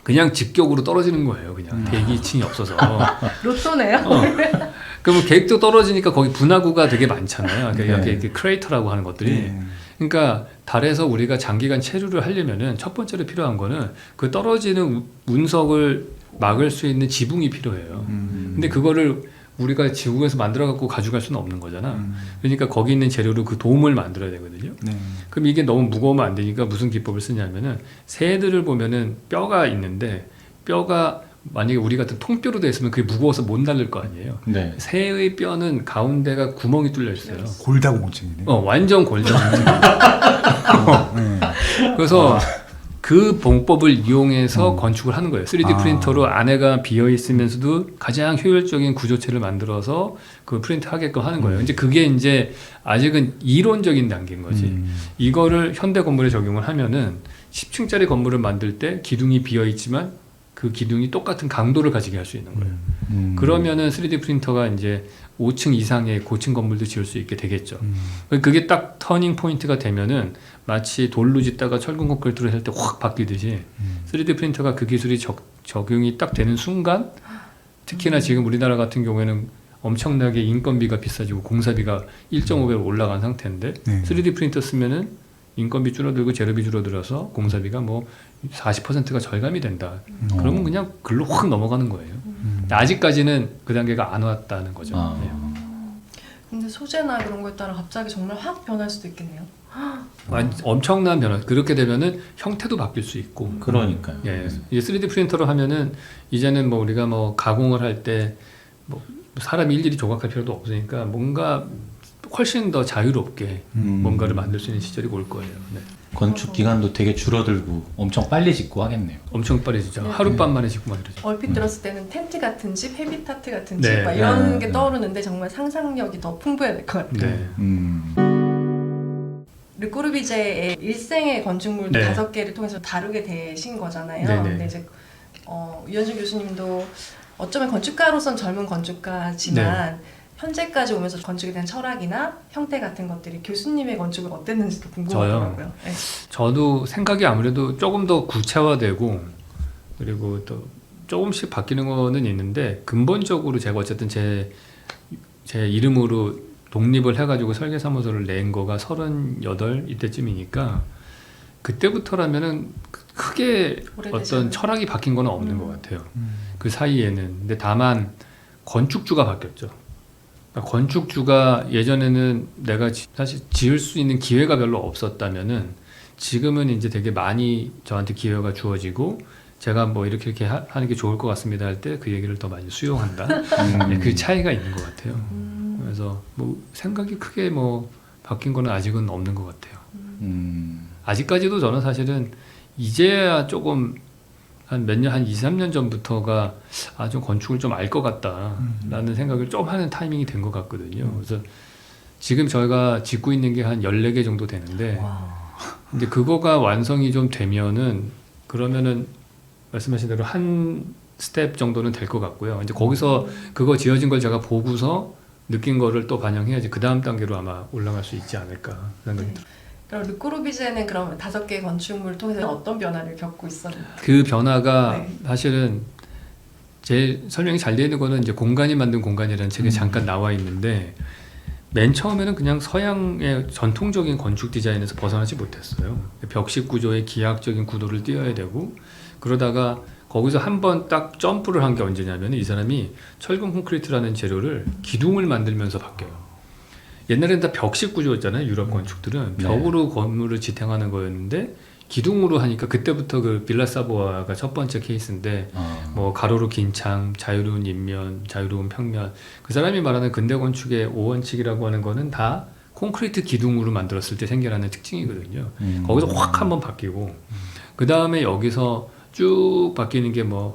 그냥 직격으로 떨어지는 거예요. 그냥 대기층이 없어서. 로또네요. 그러면 계획도 떨어지니까 거기 분화구가 되게 많잖아요. 그러니까 네. 이렇게 크레이터라고 하는 것들이. 네. 그러니까 달에서 우리가 장기간 체류를 하려면은 첫 번째로 필요한 거는 그 떨어지는 운석을 막을 수 있는 지붕이 필요해요. 근데 그거를 우리가 지구에서 만들어 갖고 가져갈 수는 없는 거잖아. 그러니까 거기 있는 재료로 그 돔을 만들어야 되거든요. 네. 그럼 이게 너무 무거우면 안 되니까 무슨 기법을 쓰냐면은 새들을 보면은 뼈가 있는데 뼈가 만약에 우리 같은 통뼈로 되어 있으면 그게 무거워서 못 날릴 거 아니에요. 네. 새의 뼈는 가운데가 구멍이 뚫려 있어요. 골다공증이네. 완전 골다공증. 네. 그래서 그 봉법을 이용해서 건축을 하는 거예요. 3D 프린터로 안에가 비어 있으면서도 가장 효율적인 구조체를 만들어서 그 프린트 하게끔 하는 거예요. 이제 그게 이제 아직은 이론적인 단계인 거지. 이거를 현대 건물에 적용을 하면은 10층짜리 건물을 만들 때 기둥이 비어 있지만 그 기둥이 똑같은 강도를 가지게 할 수 있는 거예요. 그러면은 3D 프린터가 이제 5층 이상의 고층 건물도 지을 수 있게 되겠죠. 그게 딱 터닝 포인트가 되면은 마치 돌로 짓다가 철근 콘크리트로 할 때 확 바뀌듯이 3D 프린터가 그 기술이 적용이 딱 되는 순간, 특히나 지금 우리나라 같은 경우에는 엄청나게 인건비가 비싸지고 공사비가 1.5배로 올라간 상태인데 네. 3D 프린터 쓰면은 인건비 줄어들고 재료비 줄어들어서 공사비가 뭐 40%가 절감이 된다. 그러면 그냥 글로 확 넘어가는 거예요. 아직까지는 그 단계가 안 왔다는 거죠. 네. 근데 소재나 그런 거에 따라 갑자기 정말 확 변할 수도 있겠네요. 엄청난 변화. 그렇게 되면은 형태도 바뀔 수 있고. 그러니까요. 예, 이제 3D 프린터로 하면은 이제는 뭐 우리가 뭐 가공을 할 때 뭐 사람이 일일이 조각할 필요도 없으니까 뭔가 훨씬 더 자유롭게 뭔가를 만들 수 있는 시절이 올 거예요. 네. 건축 기간도 되게 줄어들고 엄청 빨리 짓고 하겠네요. 엄청 빠르죠. 네. 하룻밤 만에 짓고 막 이러죠. 얼핏 들었을 때는 텐트 같은 집, 헤비타트 같은 집 네. 막 이런 네. 게 떠오르는데 정말 상상력이 더 풍부해야 될 것 같아요. 네. 르꼬르비제의 일생의 건축물도 네. 5개를 통해서 다루게 되신 거잖아요. 네네. 근데 이제 유현준 교수님도 어쩌면 건축가로선 젊은 건축가지만 현재까지 오면서 건축에 대한 철학이나 형태 같은 것들이 교수님의 건축은 어땠는지도 궁금하더라고요. 네. 저도 생각이 아무래도 조금 더 구체화되고 그리고 또 조금씩 바뀌는 거는 있는데 근본적으로 제가 어쨌든 제 이름으로 독립을 해가지고 설계사무소를 낸 거가 38 이때쯤이니까 그때부터라면은 크게 오래되지 어떤 철학이 바뀐 건 없는 것 같아요. 그 사이에는. 근데 다만 건축주가 바뀌었죠. 그러니까 건축주가 예전에는 내가 사실 지을 수 있는 기회가 별로 없었다면은 지금은 이제 되게 많이 저한테 기회가 주어지고 제가 뭐 이렇게 하는 게 좋을 것 같습니다 할 때 그 얘기를 더 많이 수용한다. 네, 그 차이가 있는 것 같아요. 그래서 뭐 생각이 크게 뭐 바뀐 거는 아직은 없는 것 같아요. 아직까지도 저는 사실은 이제야 조금 한 몇 년, 한 2, 3년 전부터가 좀 건축을 좀 알 것 같다라는 생각을 좀 하는 타이밍이 된 것 같거든요. 그래서 지금 저희가 짓고 있는 게 한 14개 정도 되는데 근데 그거가 완성이 좀 되면은 그러면은 말씀하신 대로 한 스텝 정도는 될 것 같고요. 이제 거기서 그거 지어진 걸 제가 보고서 느낀 거를 또 반영해야지 그 다음 단계로 아마 올라갈 수 있지 않을까 생각이 들어요. 그럼 르꼬르비제는 그럼 5개의 건축물을 통해서 어떤 변화를 겪고 있었나요? 그 변화가 네. 사실은 제일 설명이 잘 되는 거는 이제 공간이 만든 공간이라는 책에 잠깐 나와 있는데 맨 처음에는 그냥 서양의 전통적인 건축 디자인에서 벗어나지 못했어요. 벽식 구조의 기하학적인 구도를 띄어야 되고 그러다가 거기서 한 번 딱 점프를 한 게 언제냐면 이 사람이 철근 콘크리트라는 재료를 기둥을 만들면서 바뀌어요. 옛날에는 다 벽식 구조였잖아요. 유럽 건축들은 벽으로 건물을 지탱하는 거였는데 기둥으로 하니까 그때부터 그 빌라사보아가 첫 번째 케이스인데 뭐 가로로 긴 창, 자유로운 인면, 자유로운 평면 그 사람이 말하는 근대 건축의 5원칙이라고 하는 거는 다 콘크리트 기둥으로 만들었을 때 생겨나는 특징이거든요. 거기서 확 한번 바뀌고 그 다음에 여기서 쭉 바뀌는 게 뭐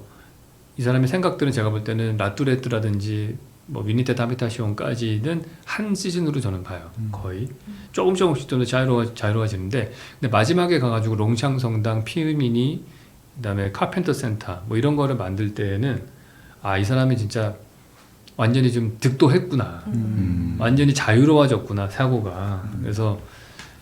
이 사람의 생각들은 제가 볼 때는 라뚜레트라든지 뭐 유니테 다비타시온까지는 한 시즌으로 저는 봐요. 거의 조금씩 좀 자유로워지는데 근데 마지막에 가가지고 롱샹 성당, 피으미니, 그다음에 카펜터 센터 뭐 이런 거를 만들 때에는 이 사람이 진짜 완전히 좀 득도했구나. 완전히 자유로워졌구나 사고가. 그래서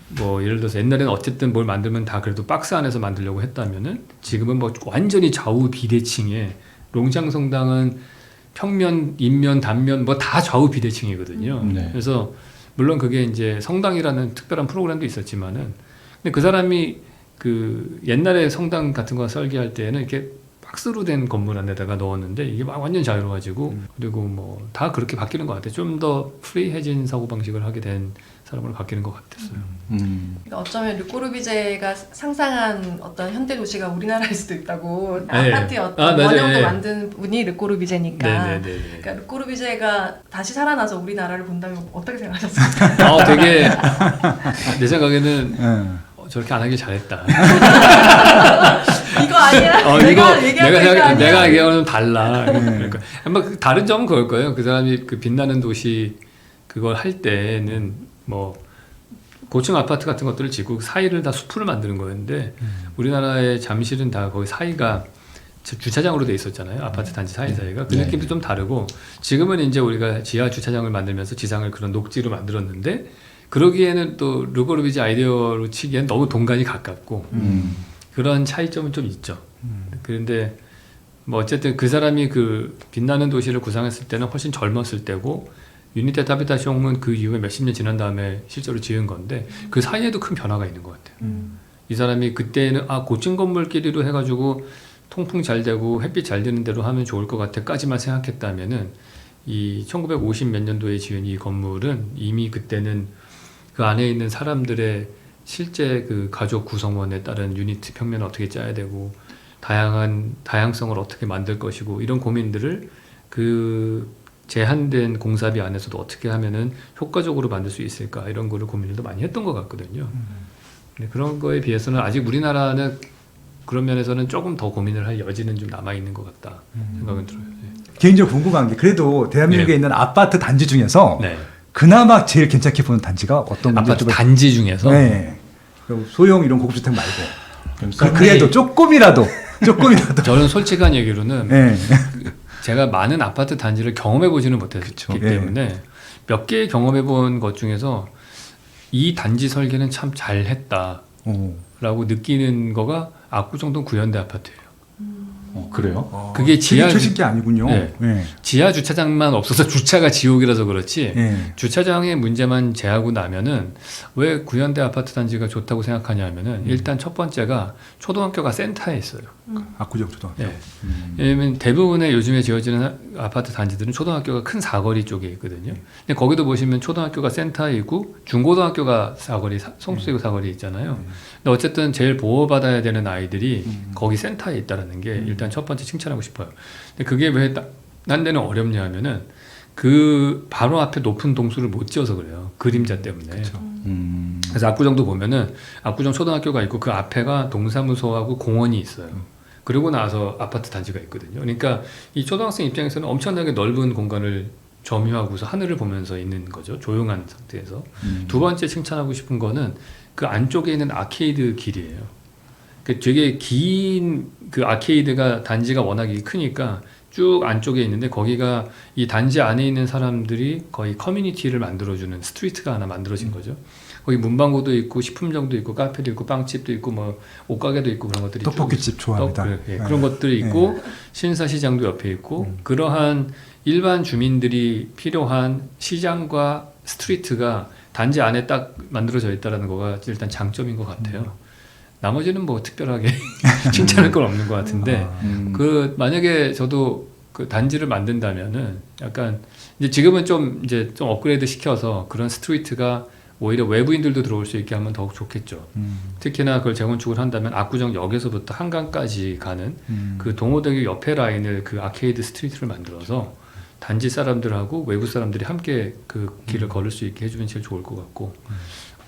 뭐 예를 들어서 옛날에는 어쨌든 뭘 만들면 다 그래도 박스 안에서 만들려고 했다면은 지금은 뭐 완전히 좌우 비대칭에 롱샹성당은 평면, 인면, 단면 뭐 다 좌우 비대칭이거든요. 네. 그래서 물론 그게 이제 성당이라는 특별한 프로그램도 있었지만은 근데 그 사람이 그 옛날에 성당 같은 거 설계할 때는 이렇게 박스로 된 건물 안에다가 넣었는데 이게 막 완전 자유로워지고 그리고 뭐 다 그렇게 바뀌는 것 같아요. 좀 더 프리해진 사고 방식을 하게 된 사람으로 바뀌는 것 같았어요. 그러니까 어쩌면 르꼬르비제가 상상한 어떤 현대 도시가 우리나라일 수도 있다고 네. 아파트의 어떤 맞아요. 원형도 네. 만든 분이 르꼬르비제니까. 네네네. 그러니까 르꼬르비제가 다시 살아나서 우리나라를 본다면 어떻게 생각하셨어요? 되게 내 생각에는 예. 저렇게 안 하길 잘했다. 이거 아니야? 이거 얘기하고 있는 거 아니야? 내가 얘기하는 달라. 그러니까 아마 그 다른 점은 그럴 거예요. 그 사람이 그 빛나는 도시 그걸 할 때는 뭐 고층 아파트 같은 것들을 짓고 사이를 다 숲으로 만드는 거였는데 우리나라의 잠실은 다 거기 사이가 주차장으로 돼 있었잖아요. 아파트 단지 사이사이가 그 느낌도 좀 다르고 지금은 이제 우리가 지하 주차장을 만들면서 지상을 그런 녹지로 만들었는데 그러기에는 또 르꼬르비제 아이디어로 치기엔 너무 동간이 가깝고 그런 차이점은 좀 있죠. 그런데 뭐 어쨌든 그 사람이 그 빛나는 도시를 구상했을 때는 훨씬 젊었을 때고 유니테 타비타숑은 그 이후에 몇십 년 지난 다음에 실제로 지은 건데 그 사이에도 큰 변화가 있는 것 같아요. 이 사람이 그때는 고층 건물끼리로 해가지고 통풍 잘 되고 햇빛 잘 드는 대로 하면 좋을 것 같아까지만 생각했다면은 이 1950 몇 년도에 지은 이 건물은 이미 그때는 그 안에 있는 사람들의 실제 그 가족 구성원에 따른 유니트 평면을 어떻게 짜야 되고 다양성을 어떻게 만들 것이고 이런 고민들을 그 제한된 공사비 안에서도 어떻게 하면은 효과적으로 만들 수 있을까 이런 거를 고민을 많이 했던 것 같거든요. 근데 그런 거에 비해서는 아직 우리나라는 그런 면에서는 조금 더 고민을 할 여지는 좀 남아 있는 것 같다 생각은 들어요. 개인적으로 궁금한 게 그래도 대한민국에 네. 있는 아파트 단지 중에서 네. 그나마 제일 괜찮게 보는 단지가 어떤 건지 아파트 좀- 단지 중에서 네. 소형 이런 고급주택 말고 썰물이- 그래도 조금이라도 저는 솔직한 얘기로는 네. 제가 많은 아파트 단지를 경험해 보지는 못했기 그쵸. 때문에 몇 개 경험해 본 것 중에서 이 단지 설계는 참 잘했다라고 오. 느끼는 거가 압구정동 구현대 아파트예요. 그래요? 그게 지하 최신 게 아니군요. 네. 네. 지하 주차장만 없어서 주차가 지옥이라서 그렇지 네. 주차장의 문제만 제하고 나면은 왜 구현대 아파트 단지가 좋다고 생각하냐면은 일단 첫 번째가 초등학교가 센터에 있어요. 압구정 초등학교. 네. 왜냐면 대부분의 요즘에 지어지는 아파트 단지들은 초등학교가 큰 사거리 쪽에 있거든요. 근데 거기도 보시면 초등학교가 센터에 있고 중고등학교가 사거리, 송수이고 사거리에 있잖아요. 근데 어쨌든 제일 보호받아야 되는 아이들이 거기 센터에 있다는 게 일단 첫 번째 칭찬하고 싶어요. 근데 그게 왜 딴 데는 어렵냐 하면은 그 바로 앞에 높은 동수를 못 지어서 그래요. 그림자 때문에. 그래서 압구정도 보면은 압구정 초등학교가 있고 그 앞에가 동사무소하고 공원이 있어요. 그러고 나서 아파트 단지가 있거든요. 그러니까 이 초등학생 입장에서는 엄청나게 넓은 공간을 점유하고서 하늘을 보면서 있는 거죠. 조용한 상태에서. 두 번째 칭찬하고 싶은 거는 그 안쪽에 있는 아케이드 길이에요. 그 되게 긴 그 아케이드가 단지가 워낙에 크니까 쭉 안쪽에 있는데 거기가 이 단지 안에 있는 사람들이 거의 커뮤니티를 만들어주는 스트리트가 하나 만들어진 거죠. 거기 문방구도 있고 식품점도 있고 카페도 있고 빵집도 있고 뭐 옷가게도 있고 그런 것들이 떡볶이집 좋아합니다. 그런 것들이 있고 신사시장도 옆에 있고 그러한 일반 주민들이 필요한 시장과 스트리트가 단지 안에 딱 만들어져 있다는 거가 일단 장점인 것 같아요. 나머지는 뭐 특별하게 칭찬할 건 없는 것 같은데 그 만약에 저도 그 단지를 만든다면은 약간 이제 지금은 좀 업그레이드 시켜서 그런 스트리트가 오히려 외부인들도 들어올 수 있게 하면 더욱 좋겠죠. 특히나 그걸 재건축을 한다면 압구정역에서부터 한강까지 가는 그 동호대교 옆에 라인을 그 아케이드 스트리트를 만들어서 단지 사람들하고 외부 사람들이 함께 그 길을 걸을 수 있게 해주면 제일 좋을 것 같고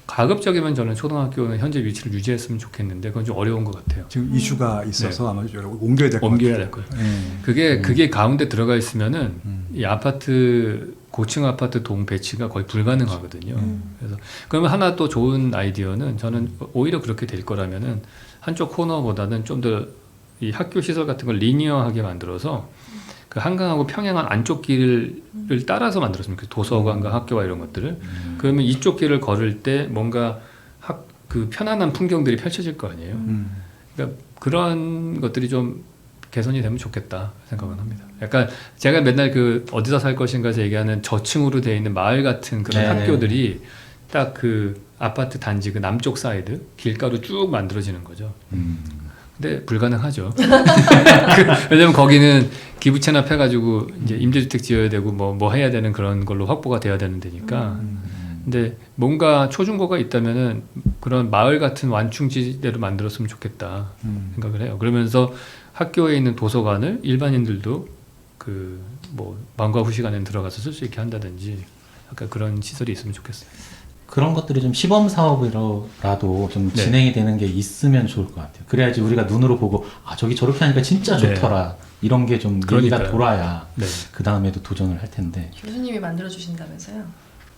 가급적이면 저는 초등학교는 현재 위치를 유지했으면 좋겠는데 그건 좀 어려운 것 같아요. 지금 이슈가 있어서 아마 옮겨야 될 것 같아요. 옮겨야 될 거예요. 그게 가운데 들어가 있으면은 이 아파트 고층 아파트 동 배치가 거의 불가능하거든요. 그래서 그러면 하나 또 좋은 아이디어는 저는 오히려 그렇게 될 거라면은 한쪽 코너보다는 좀 더 이 학교 시설 같은 걸 리니어하게 만들어서 그 한강하고 평행한 안쪽 길을 따라서 만들었습니다. 그 도서관과 학교와 이런 것들을. 그러면 이쪽 길을 걸을 때 뭔가 그 편안한 풍경들이 펼쳐질 거 아니에요. 그러니까 그런 것들이 좀 개선이 되면 좋겠다 생각은 합니다. 약간 제가 맨날 그 어디서 살 것인가에서 얘기하는 저층으로 되어 있는 마을 같은 그런 네. 학교들이 딱 그 아파트 단지 그 남쪽 사이드 길가로 쭉 만들어지는 거죠. 근데 불가능하죠. 왜냐면 거기는 기부 체납해가지고 이제 임대주택 지어야 되고 뭐 해야 되는 그런 걸로 확보가 돼야 되는 데니까. 근데 뭔가 초중고가 있다면은 그런 마을 같은 완충지대로 만들었으면 좋겠다 생각을 해요. 그러면서 학교에 있는 도서관을 일반인들도 그 뭐 방과 후 시간에 들어가서 쓸 수 있게 한다든지 약간 그런 시설이 있으면 좋겠어요. 그런 것들이 좀 시범 사업이라도 좀 네. 진행이 되는 게 있으면 좋을 것 같아요. 그래야지 우리가 눈으로 보고 아 저기 저렇게 하니까 진짜 네. 좋더라. 이런 게 좀 그러니까요. 얘기가 돌아야 네. 그 다음에도 도전을 할 텐데. 교수님이 만들어 주신다면서요?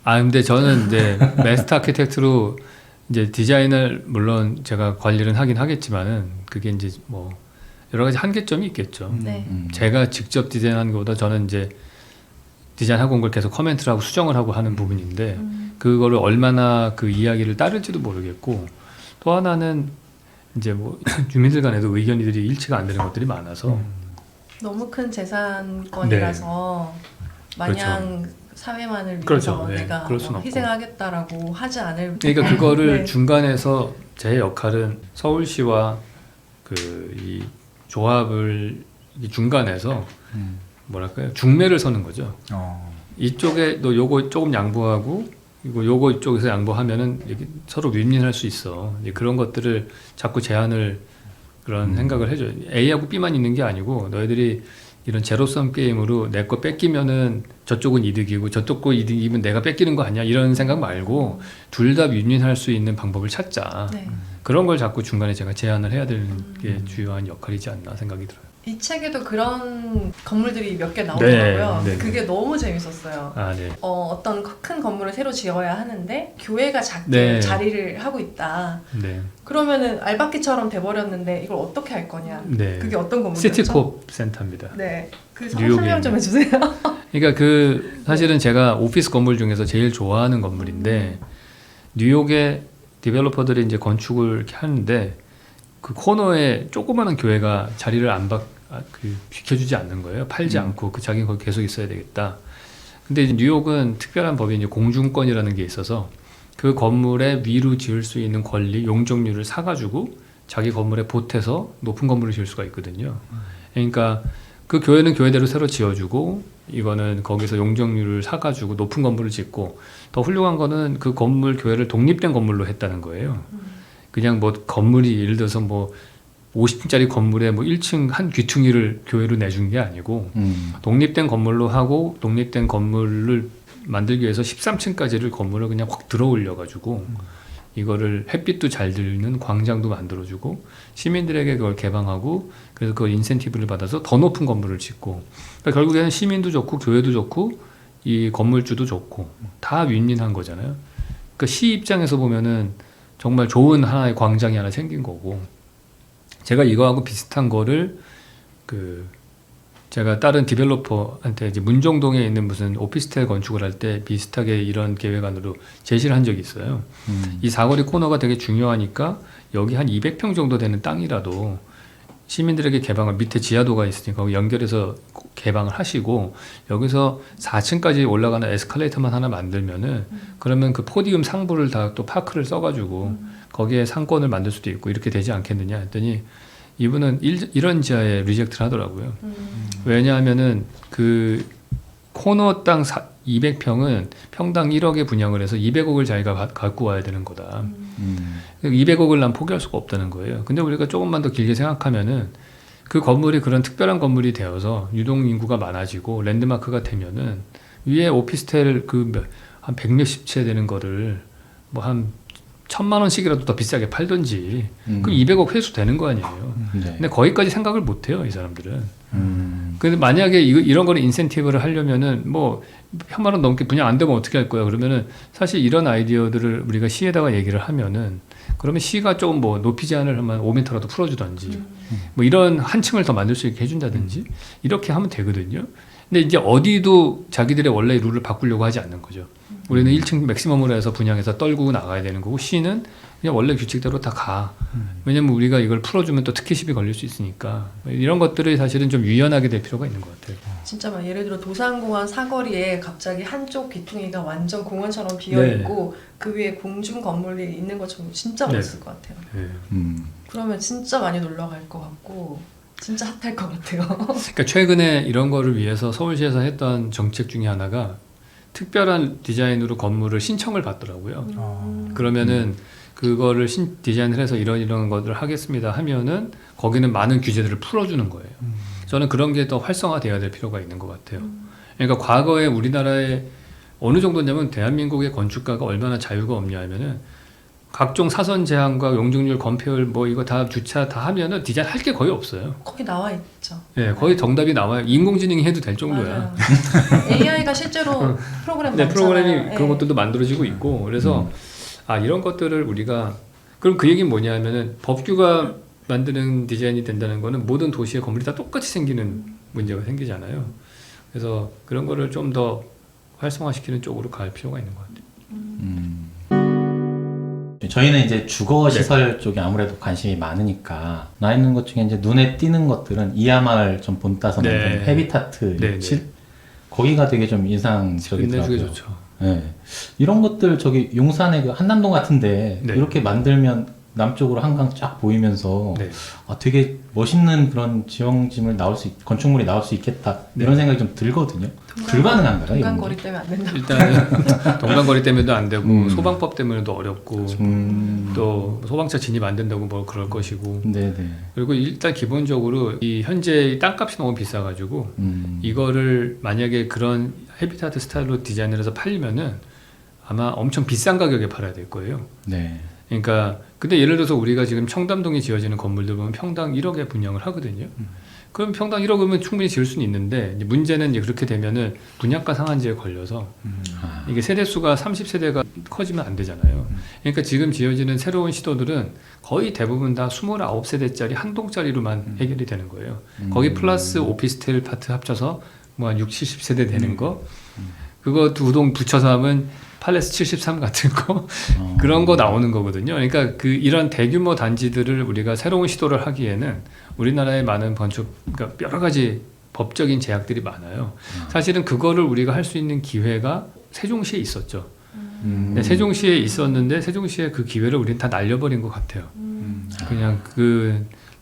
아 근데 저는 이제 마스터 아키텍트로 이제 디자인을 물론 제가 관리를 하긴 하겠지만은 그게 이제 뭐 여러 가지 한계점이 있겠죠. 네. 제가 직접 디자인하는 것보다 저는 이제 디자인하고 온 걸 계속 커멘트를 하고 수정을 하고 하는 부분인데 그거를 얼마나 그 이야기를 따를지도 모르겠고 또 하나는 이제 뭐 주민들 간에도 의견들이 일치가 안 되는 것들이 많아서 너무 큰 재산권이라서 마냥 사회만을 위해서 그렇죠. 네. 내가 그럴 순 뭐 없고. 희생하겠다라고 하지 않을. 그러니까 그거를 네. 중간에서 제 역할은 서울시와 그 이 조합을 이 중간에서 뭐랄까요 중매를 서는 거죠. 이쪽에 너 요거 조금 양보하고 요거 이쪽에서 양보하면은 이렇게 서로 윈윈할 수 있어. 이제 그런 것들을 자꾸 제안을 그런 생각을 해줘요. A하고 B만 있는 게 아니고 너희들이 이런 제로섬 게임으로 내 거 뺏기면은 저쪽은 이득이고 저쪽 거 이득이면 내가 뺏기는 거 아니야 이런 생각 말고 둘 다 윈윈할 수 있는 방법을 찾자. 네. 그런 걸 자꾸 중간에 제가 제안을 해야 되는 게 주요한 역할이지 않나 생각이 들어요. 이 책에도 그런 건물들이 몇 개 나오더라고요. 네, 네, 그게 너무 재밌었어요. 아, 네. 어떤 큰 건물을 새로 지어야 하는데 교회가 작게 네. 자리를 하고 있다. 네. 그러면은 알바끼처럼 돼버렸는데 이걸 어떻게 할 거냐. 네. 그게 어떤 건물이었죠? 시티콥 센터입니다. 네. 그 뉴욕에 설명 좀 있는. 해주세요. 그러니까 그 사실은 제가 오피스 건물 중에서 제일 좋아하는 건물인데 뉴욕의 디벨로퍼들이 이제 건축을 이렇게 하는데 그 코너에 조그마한 교회가 자리를 비켜주지 않는 거예요. 팔지 않고 그 자기는 거기 계속 있어야 되겠다. 근데 이제 뉴욕은 특별한 법이 이제 공중권이라는 게 있어서 그 건물에 위로 지을 수 있는 권리, 용적률을 사가지고 자기 건물에 보태서 높은 건물을 지을 수가 있거든요. 그러니까 그 교회는 교회대로 새로 지어주고 이거는 거기서 용적률을 사가지고 높은 건물을 짓고 더 훌륭한 거는 그 건물 교회를 독립된 건물로 했다는 거예요. 그냥 뭐 건물이 예를 들어서 뭐 50층짜리 건물에 뭐 1층 한 귀퉁이를 교회로 내준 게 아니고 독립된 건물로 하고 독립된 건물을 만들기 위해서 13층까지를 건물을 그냥 확 들어 올려가지고 이거를 햇빛도 잘 들는 광장도 만들어주고 시민들에게 그걸 개방하고 그래서 그걸 인센티브를 받아서 더 높은 건물을 짓고 그러니까 결국에는 시민도 좋고 교회도 좋고 이 건물주도 좋고 다 윈윈한 거잖아요. 그러니까 시 입장에서 보면은 정말 좋은 하나의 광장이 하나 생긴 거고 제가 이거하고 비슷한 거를 제가 다른 디벨로퍼한테 이제 문정동에 있는 무슨 오피스텔 건축을 할 때 비슷하게 이런 계획안으로 제시를 한 적이 있어요. 이 사거리 코너가 되게 중요하니까 여기 한 200평 정도 되는 땅이라도 시민들에게 개방을 밑에 지하도가 있으니까 거기 연결해서 개방을 하시고 여기서 4층까지 올라가는 에스컬레이터만 하나 만들면은 그러면 그 포디움 상부를 다 또 파크를 써가지고 거기에 상권을 만들 수도 있고 이렇게 되지 않겠느냐 했더니 이분은 이런 지하에 리젝트를 하더라고요. 왜냐하면은 그 코너 땅 200평은 평당 1억에 분양을 해서 200억을 자기가 갖고 와야 되는 거다. 200억을 난 포기할 수가 없다는 거예요. 근데 우리가 조금만 더 길게 생각하면은 그 건물이 그런 특별한 건물이 되어서 유동 인구가 많아지고 랜드마크가 되면은 위에 오피스텔 한 100몇십 채 되는 거를 뭐 한 1,000만 원씩이라도 더 비싸게 팔던지 그럼 200억 회수 되는 거 아니에요. 네. 근데 거기까지 생각을 못 해요, 이 사람들은. 근데 만약에 이런 거를 인센티브를 하려면은 뭐 1,000만 원 넘게 분양 안 되면 어떻게 할 거야? 그러면은 사실 이런 아이디어들을 우리가 시에다가 얘기를 하면은 그러면 C가 조금 뭐 높이 제한을 하면 5m라도 풀어주던지 뭐 이런 한 층을 더 만들 수 있게 해준다든지 이렇게 하면 되거든요. 근데 이제 어디도 자기들의 원래 룰을 바꾸려고 하지 않는 거죠. 우리는 1층 맥시멈으로 해서 분양해서 떨구고 나가야 되는 거고 C는 그냥 원래 규칙대로 다 가. 왜냐면 우리가 이걸 풀어주면 또 특혜 시비 걸릴 수 있으니까 이런 것들을 사실은 좀 유연하게 될 필요가 있는 것 같아요. 진짜 막 예를 들어 도산공원 사거리에 갑자기 한쪽 귀퉁이가 완전 공원처럼 비어있고 그 위에 공중 건물이 있는 것처럼 진짜 멋있을 것 같아요. 네. 그러면 진짜 많이 놀러 갈 것 같고 진짜 핫할 것 같아요. 그러니까 최근에 이런 거를 위해서 서울시에서 했던 정책 중에 하나가 특별한 디자인으로 건물을 신청을 받더라고요. 그러면은 그거를 디자인을 해서 이런 것들을 하겠습니다 하면은 거기는 많은 규제들을 풀어주는 거예요. 저는 그런 게 더 활성화돼야 될 필요가 있는 것 같아요. 그러니까 과거에 우리나라에 어느 정도냐면 대한민국의 건축가가 얼마나 자유가 없냐 하면은 각종 사선 제한과 용적률 검표율 뭐 이거 다 주차 다 하면은 디자인 할 게 거의 없어요. 거기 나와 있죠. 네, 거의 정답이 나와요. 인공지능이 해도 될 정도야. AI가 실제로 프로그램 네, 많잖아요. 프로그램이 네. 그런 것들도 만들어지고 있고 그래서 이런 것들을 우리가 그럼 그 얘기는 뭐냐 하면은 법규가 만드는 디자인이 된다는 거는 모든 도시의 건물이 다 똑같이 생기는 문제가 생기잖아요. 그래서 그런 거를 좀 더 활성화시키는 쪽으로 갈 필요가 있는 것 같아요. 저희는 이제 주거 시설 쪽에 아무래도 관심이 많으니까 나 있는 것 중에 이제 눈에 띄는 것들은 이하마을 좀 본따서 만든 헤비타트 67 거기가 되게 좀 인상적이더라고요. 끝내주기 좋죠. 네. 이런 것들 저기 용산의 그 한남동 같은데 이렇게 만들면 남쪽으로 한강 쫙 보이면서 되게 멋있는 그런 지형짐을 건축물이 나올 수 있겠다 이런 생각이 좀 들거든요. 불가능한가요? 동간거리 때문에 안 된다. 일단은 동간거리 때문에도 안 되고 소방법 때문에도 어렵고 또 소방차 진입 안 된다고 뭐 그럴 것이고 그리고 일단 기본적으로 이 현재 땅값이 너무 비싸가지고 이거를 만약에 그런 헤비타트 스타일로 디자인을 해서 팔리면은 아마 엄청 비싼 가격에 팔아야 될 거예요. 그러니까 근데 예를 들어서 우리가 지금 청담동에 지어지는 건물들 보면 평당 1억에 분양을 하거든요. 그럼 평당 1억이면 충분히 지을 수는 있는데 이제 문제는 이제 그렇게 되면은 분양가 상한제에 걸려서 이게 세대수가 30세대가 커지면 안 되잖아요. 그러니까 지금 지어지는 새로운 시도들은 거의 대부분 다 29세대짜리 한 동짜리로만 해결이 되는 거예요. 거기 플러스 오피스텔 파트 합쳐서 뭐 한 60, 70세대 되는 거 그거 두 동 붙여서 하면 팔레스 73 같은 거 그런 거 나오는 거거든요. 그러니까 이런 대규모 단지들을 우리가 새로운 시도를 하기에는 우리나라의 많은 그러니까 여러 가지 법적인 제약들이 많아요. 사실은 그거를 우리가 할 수 있는 기회가 세종시에 있었죠. 네, 세종시에 있었는데 세종시의 그 기회를 우리는 다 날려버린 것 같아요. 그냥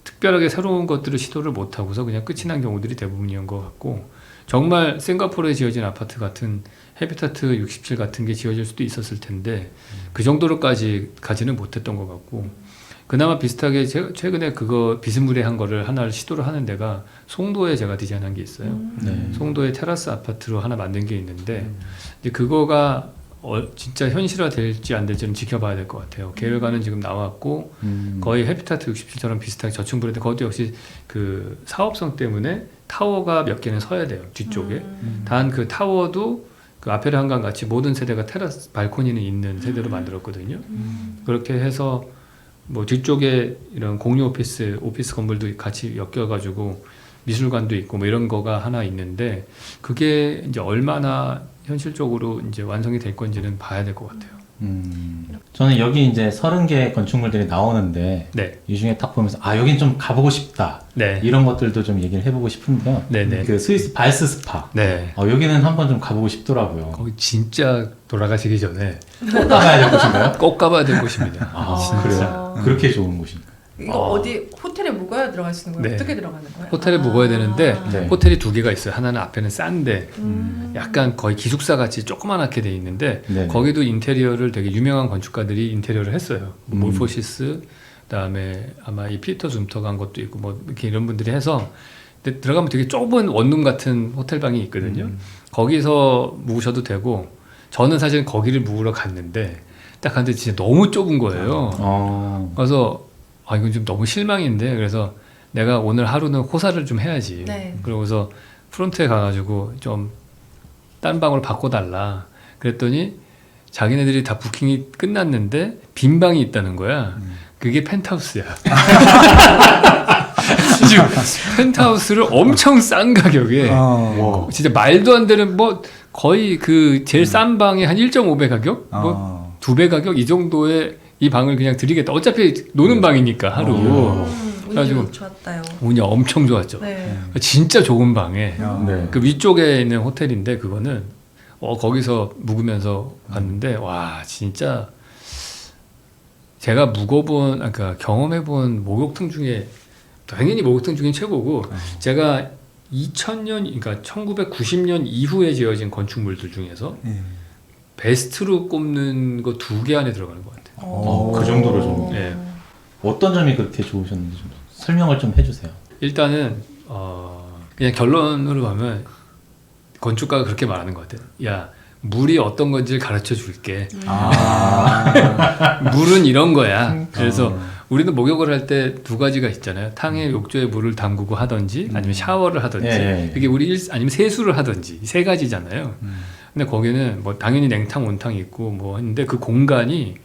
특별하게 새로운 것들을 시도를 못 하고서 그냥 끝이 난 경우들이 대부분이었던 것 같고 정말 싱가포르에 지어진 아파트 같은 헤비타트 67 같은 게 지어질 수도 있었을 텐데 그 정도로까지 가지는 못했던 것 같고 그나마 비슷하게 최근에 그거 비스무리한 거를 하나를 시도를 하는 데가 송도에 제가 디자인한 게 있어요. 송도에 테라스 아파트로 하나 만든 게 있는데 이제 그거가 진짜 현실화 될지 안 될지는 지켜봐야 될 것 같아요. 계획안은 지금 나왔고 거의 헤비타트 67처럼 비슷하게 저층부인데 그것도 역시 그 사업성 때문에 타워가 몇 개는 서야 돼요. 뒤쪽에. 단 그 타워도 그 아페르 한강 같이 모든 세대가 테라스 발코니는 있는 세대로 만들었거든요. 그렇게 해서 뭐 뒤쪽에 이런 공유 오피스 건물도 같이 엮여가지고 미술관도 있고 뭐 이런 거가 하나 있는데 그게 이제 얼마나 현실적으로 이제 완성이 될 건지는 봐야 될 것 같아요. 저는 여기 이제 30개 건축물들이 나오는데 이 중에 딱 보면서 여긴 좀 가보고 싶다 이런 것들도 좀 얘기를 해보고 싶은데요. 그 스위스 발스 스파 여기는 한번 좀 가보고 싶더라고요. 거기 진짜 돌아가시기 전에 꼭 가봐야 될 곳인가요? 꼭 가봐야 될 곳입니다. 그래요? 그렇게 좋은 곳인가요? 이거 어디 호텔에 묵어야 들어갈 수 있는 거예요? 어떻게 들어가는 거예요? 호텔에 묵어야 되는데 호텔이 두 개가 있어요. 하나는 앞에는 싼데 약간 거의 기숙사 같이 조그만하게 돼 있는데 거기도 인테리어를 되게 유명한 건축가들이 인테리어를 했어요. 몰포시스 그다음에 아마 이 피터 줌터가 한 것도 있고 뭐 이렇게 이런 분들이 해서 근데 들어가면 되게 좁은 원룸 같은 호텔 방이 있거든요. 거기서 묵으셔도 되고 저는 사실 거기를 묵으러 갔는데 딱 갔는데 진짜 너무 좁은 거예요. 그래서 이건 좀 너무 실망인데 그래서 내가 오늘 하루는 호사를 좀 해야지. 그러고서 프론트에 가가지고 좀 다른 방으로 바꿔달라. 그랬더니 자기네들이 다 부킹이 끝났는데 빈 방이 있다는 거야. 그게 펜트하우스야. 지금 펜트하우스를 엄청 싼 가격에 진짜 말도 안 되는 뭐 거의 그 제일 싼 방에 한 1.5배 가격? 뭐 2배 가격? 이 정도의 이 방을 그냥 드리겠다. 어차피 노는 방이니까 하루. 그래가지고 운이 좋았다요. 운이 엄청 좋았죠. 네. 진짜 좁은 방에 네. 그 위쪽에 있는 호텔인데 그거는 거기서 묵으면서 갔는데 와 진짜 제가 묵어본 그러니까 경험해본 목욕탕 중에 당연히 목욕탕 중에 최고고 제가 2000년 그러니까 1990년 이후에 지어진 건축물들 중에서 베스트로 꼽는 거 2개 안에 들어가는 것 같아요. 그 정도로 좀. 네. 어떤 점이 그렇게 좋으셨는지 좀 설명을 좀 해주세요. 일단은 그냥 결론으로 가면 건축가가 그렇게 말하는 것 같아요. 야 물이 어떤 건지를 가르쳐 줄게. 물은 이런 거야. 그래서 우리는 목욕을 할 때 2가지가 있잖아요. 탕에 욕조에 물을 담그고 하든지 아니면 샤워를 하든지 그게 우리 아니면 세수를 하든지 3가지잖아요. 근데 거기는 뭐 당연히 냉탕 온탕이 있고 뭐 했는데 그 공간이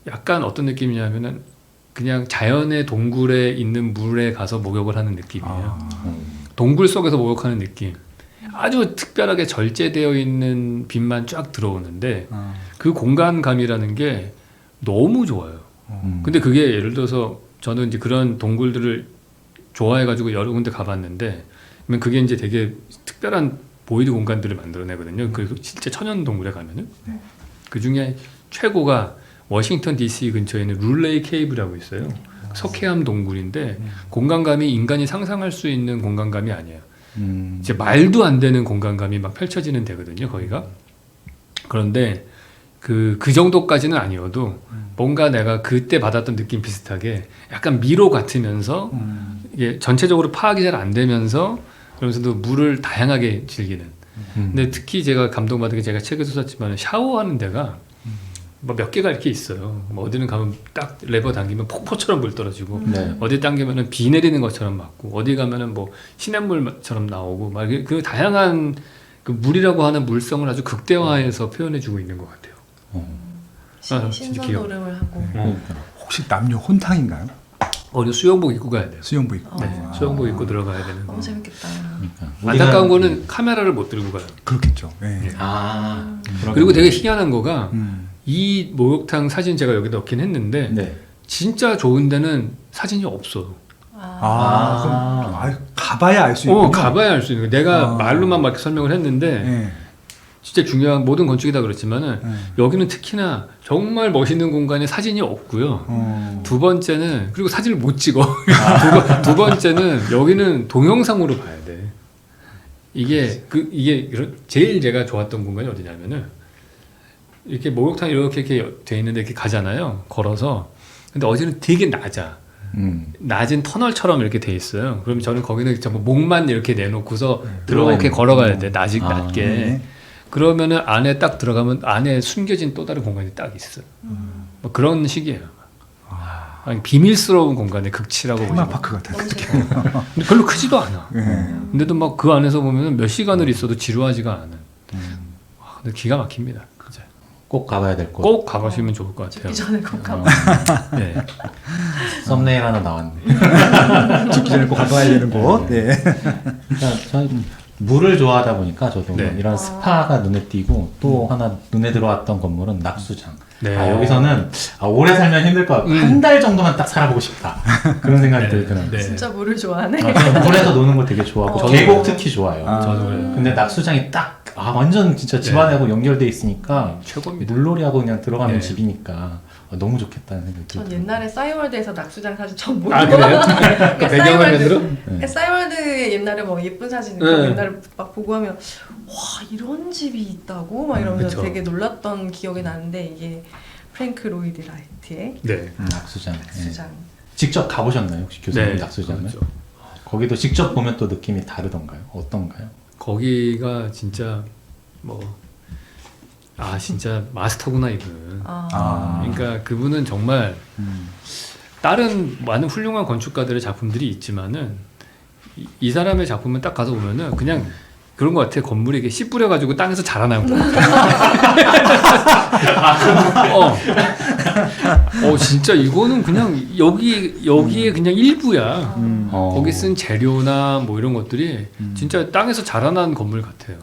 약간 어떤 느낌이냐면은 그냥 자연의 동굴에 있는 물에 가서 목욕을 하는 느낌이에요. 동굴 속에서 목욕하는 느낌. 아주 특별하게 절제되어 있는 빛만 쫙 들어오는데 그 공간감이라는 게 너무 좋아요. 근데 그게 예를 들어서 저는 이제 그런 동굴들을 좋아해가지고 여러 군데 가봤는데 그러면 그게 이제 되게 특별한 보이드 공간들을 만들어내거든요. 그리고 실제 천연 동굴에 가면은 그 중에 최고가 워싱턴 DC 근처에 있는 룰레이 케이브라고 있어요. 석회암 동굴인데 공간감이 인간이 상상할 수 있는 공간감이 아니에요. 이제 말도 안 되는 공간감이 막 펼쳐지는 데거든요, 거기가. 그런데 그 정도까지는 아니어도 뭔가 내가 그때 받았던 느낌 비슷하게 약간 미로 같으면서 이게 전체적으로 파악이 잘 안 되면서 그러면서도 물을 다양하게 즐기는. 근데 특히 제가 감동받은 게 제가 책에서 썼지만 샤워하는 데가 뭐 몇 개가 이렇게 있어요. 뭐 어디는 가면 딱 레버 당기면 폭포처럼 물 떨어지고 어디 당기면은 비 내리는 것처럼 맞고 어디 가면은 뭐 시냇물처럼 나오고 막 그 다양한 그 물이라고 하는 물성을 아주 극대화해서 표현해주고 있는 것 같아요. 진짜 신선 귀여워. 노름을 하고. 혹시 남녀 혼탕인가요? 어디 수영복 입고 가야 돼요. 수영복 입고. 네, 수영복 입고 들어가야 되는. 너무 재밌겠다. 안타까운 거는 카메라를 못 들고 가요. 그렇겠죠. 네. 그리고 되게 희한한 거가 이 목욕탕 사진 제가 여기 넣긴 했는데 진짜 좋은 데는 사진이 없어. 그럼 가봐야 알 수 있군요. 가봐야 알 수 있는 거. 내가 말로만 막 설명을 했는데 진짜 중요한 모든 건축이 다 그렇지만은 여기는 특히나 정말 멋있는 공간에 사진이 없고요. 2번째는 그리고 사진을 못 찍어. 두 번째는 여기는 동영상으로 봐야 돼. 이게 제일 제가 좋았던 공간이 어디냐면은 이렇게 목욕탕이 이렇게 돼 있는데 이렇게 가잖아요. 걸어서. 근데 어디는 되게 낮아. 낮은 터널처럼 이렇게 돼 있어요. 그럼 저는 거기는 전부 목만 이렇게 내놓고서 이렇게 걸어가야 돼. 낮게. 그러면은 안에 딱 들어가면 안에 숨겨진 또 다른 공간이 딱 있어요. 뭐 그런 식이에요. 아니, 비밀스러운 공간의 극치라고 보시면. 테마파크 같은. 근데 별로 크지도 않아. 근데도 막 그 안에서 보면 몇 시간을 있어도 지루하지가 않은. 근데 기가 막힙니다. 진짜. 꼭 가봐야 될 곳. 꼭 가보시면 좋을 것 같아요. 죽기 전에 꼭 가봐. 네. 썸네일 하나 나왔네. 죽기 전에 꼭 가봐야 되는 곳. 네. 그러니까 저는 물을 좋아하다 보니까 저도 이런 스파가 눈에 띄고 또 하나 눈에 들어왔던 건물은 낙수장. 여기서는 오래 살면 힘들 것 같고 한 달 정도만 딱 살아보고 싶다. 그런 생각이 들더라고요. 진짜 물을 좋아하네. 저는 물에서 노는 거 되게 좋아하고 계곡 특히 좋아요. 저도 그래요. 근데 낙수장이 딱 완전 진짜 집안하고 연결돼 있으니까 최고입니다. 물놀이하고 그냥 들어가는 집이니까 너무 좋겠다는 생각이 전 들어요. 옛날에 싸이월드에서 낙수장 사진 처음 보고. 그래요? 그 배경화면으로? 싸이월드 옛날에 뭐 예쁜 사진 옛날에 막 보고 하면 와 이런 집이 있다고 막 이러면서 되게 놀랐던 기억이 나는데 이게 프랭크 로이드 라이트의 낙수장. 낙수장. 직접 가보셨나요 혹시 교수님 네, 낙수장을? 그렇죠. 거기도 직접 보면 또 느낌이 다르던가요? 어떤가요? 거기가 진짜 진짜 마스터구나 이분은. 그러니까 그분은 정말 다른 많은 훌륭한 건축가들의 작품들이 있지만은 이 사람의 작품은 딱 가서 보면은 그냥 그런 것 같아. 건물이 이게 씨 뿌려가지고 땅에서 자라난 거. 진짜 이거는 그냥 여기에 그냥 일부야. 거기 쓴 재료나 뭐 이런 것들이 진짜 땅에서 자라난 건물 같아요.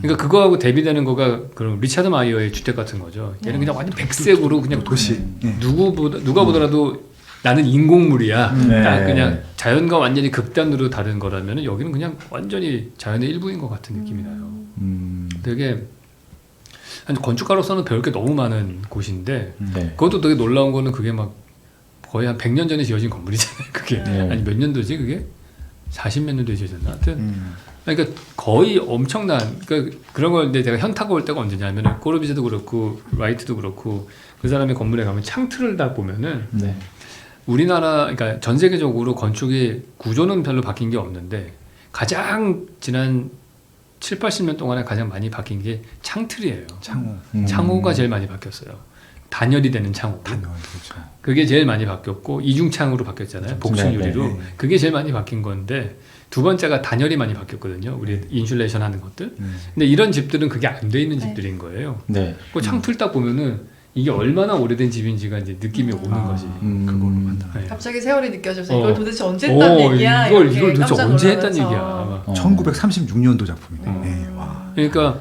그러니까 그거하고 대비되는 거가 그런 리차드 마이어의 주택 같은 거죠. 얘는 그냥 완전 백색으로 그냥 도시. 누가 보더라도 나는 인공물이야. 네. 딱 그냥 자연과 완전히 극단으로 다른 거라면 여기는 그냥 완전히 자연의 일부인 것 같은 느낌이 나요. 되게 건축가로서는 배울 게 너무 많은 곳인데 네. 그것도 되게 놀라운 거는 그게 막 거의 한 100년 전에 지어진 건물이잖아요. 그게 네. 아니 몇 년도지 그게? 40몇 년도에 지어졌나? 하여튼 그러니까 거의 엄청난 그러니까 그런 걸 근데 제가 현타가 올 때가 언제냐면은 코르비제도 그렇고 라이트도 그렇고 그 사람의 건물에 가면 창틀을 다 보면은 네. 우리나라 그러니까 전 세계적으로 건축의 구조는 별로 바뀐 게 없는데 가장 지난 7, 80년 동안에 가장 많이 바뀐 게 창틀이에요. 창호가 제일 많이 바뀌었어요. 단열이 되는 창호. 그렇죠. 그게 제일 많이 바뀌었고 이중창으로 바뀌었잖아요. 복층 유리로. 네, 네. 그게 제일 많이 바뀐 건데 두 번째가 단열이 많이 바뀌었거든요. 우리 인슐레이션 하는 것들. 근데 이런 집들은 그게 안 돼 있는 집들인 거예요. 네. 그 창틀 딱 보면은 이게 얼마나 오래된 집인지가 이제 느낌이 오는 거지. 그걸로 만다. 네. 갑자기 세월이 느껴져서 이걸 도대체 언제 했단 얘기야? 이걸 이렇게 도대체 깜짝 언제 했단 놀라면서. 얘기야. 1936년도 작품이네. 네. 와. 그러니까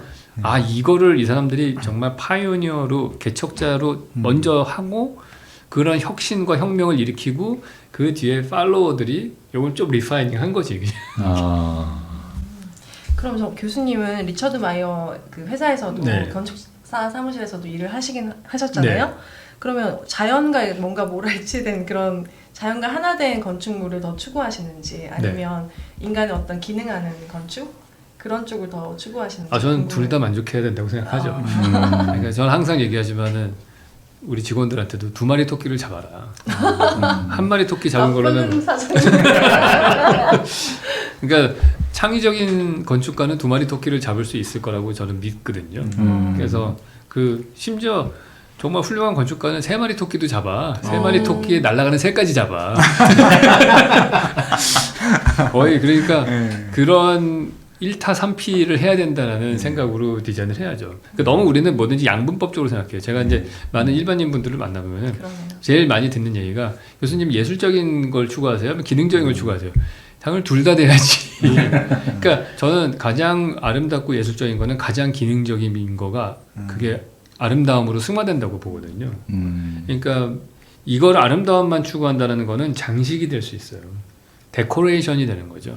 이거를 이 사람들이 정말 파이오니어로 개척자로 먼저 하고 그런 혁신과 혁명을 일으키고 그 뒤에 팔로워들이 이걸 좀 리파이닝 한 거지. 그럼 저 교수님은 리처드 마이어 그 회사에서도 네. 건축사 사무실에서도 일을 하셨잖아요. 네. 그러면 자연과 뭔가 몰아일치된 그런 자연과 하나된 건축물을 더 추구하시는지 아니면 인간의 어떤 기능하는 건축 그런 쪽을 더 추구하시는지. 저는 둘 다 만족해야 된다고 생각하죠. 그러니까 저는 항상 얘기하지만은 우리 직원들한테도 2마리 토끼를 잡아라. 한 마리 토끼 잡은 걸로는 그러니까 창의적인 건축가는 2마리 토끼를 잡을 수 있을 거라고 저는 믿거든요. 그래서 그 심지어 정말 훌륭한 건축가는 3마리 토끼도 잡아. 3마리 토끼에 날아가는 새까지 잡아. 거의 그러니까 그런 1타 3피를 해야 된다는 생각으로 디자인을 해야죠. 그러니까 너무 우리는 뭐든지 양분법적으로 생각해요. 제가 이제 많은 일반인 분들을 만나보면 제일 많이 듣는 얘기가 교수님 예술적인 걸 추구하세요? 기능적인 걸 추구하세요? 당연히 둘 다 돼야지. 그러니까 저는 가장 아름답고 예술적인 거는 가장 기능적인 거가 그게 아름다움으로 승화된다고 보거든요. 그러니까 이걸 아름다움만 추구한다는 거는 장식이 될 수 있어요. 데코레이션이 되는 거죠.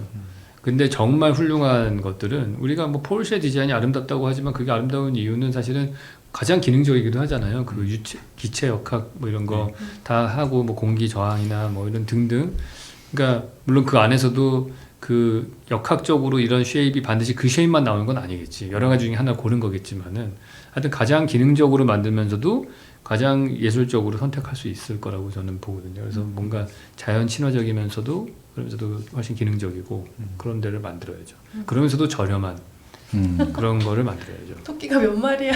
근데 정말 훌륭한 것들은 우리가 뭐 포르쉐 디자인이 아름답다고 하지만 그게 아름다운 이유는 사실은 가장 기능적이기도 하잖아요. 그 기체 역학 뭐 이런 거 다 하고 뭐 공기 저항이나 뭐 이런 등등. 그러니까 물론 그 안에서도 그 역학적으로 이런 쉐입이 반드시 그 쉐입만 나오는 건 아니겠지. 여러 가지 중에 하나 고른 거겠지만은 하여튼 가장 기능적으로 만들면서도 가장 예술적으로 선택할 수 있을 거라고 저는 보거든요. 그래서 뭔가 자연 친화적이면서도 그러면서도 훨씬 기능적이고 그런 데를 만들어야죠. 그러면서도 저렴한 그런 거를 만들어야죠. 토끼가 몇 마리야?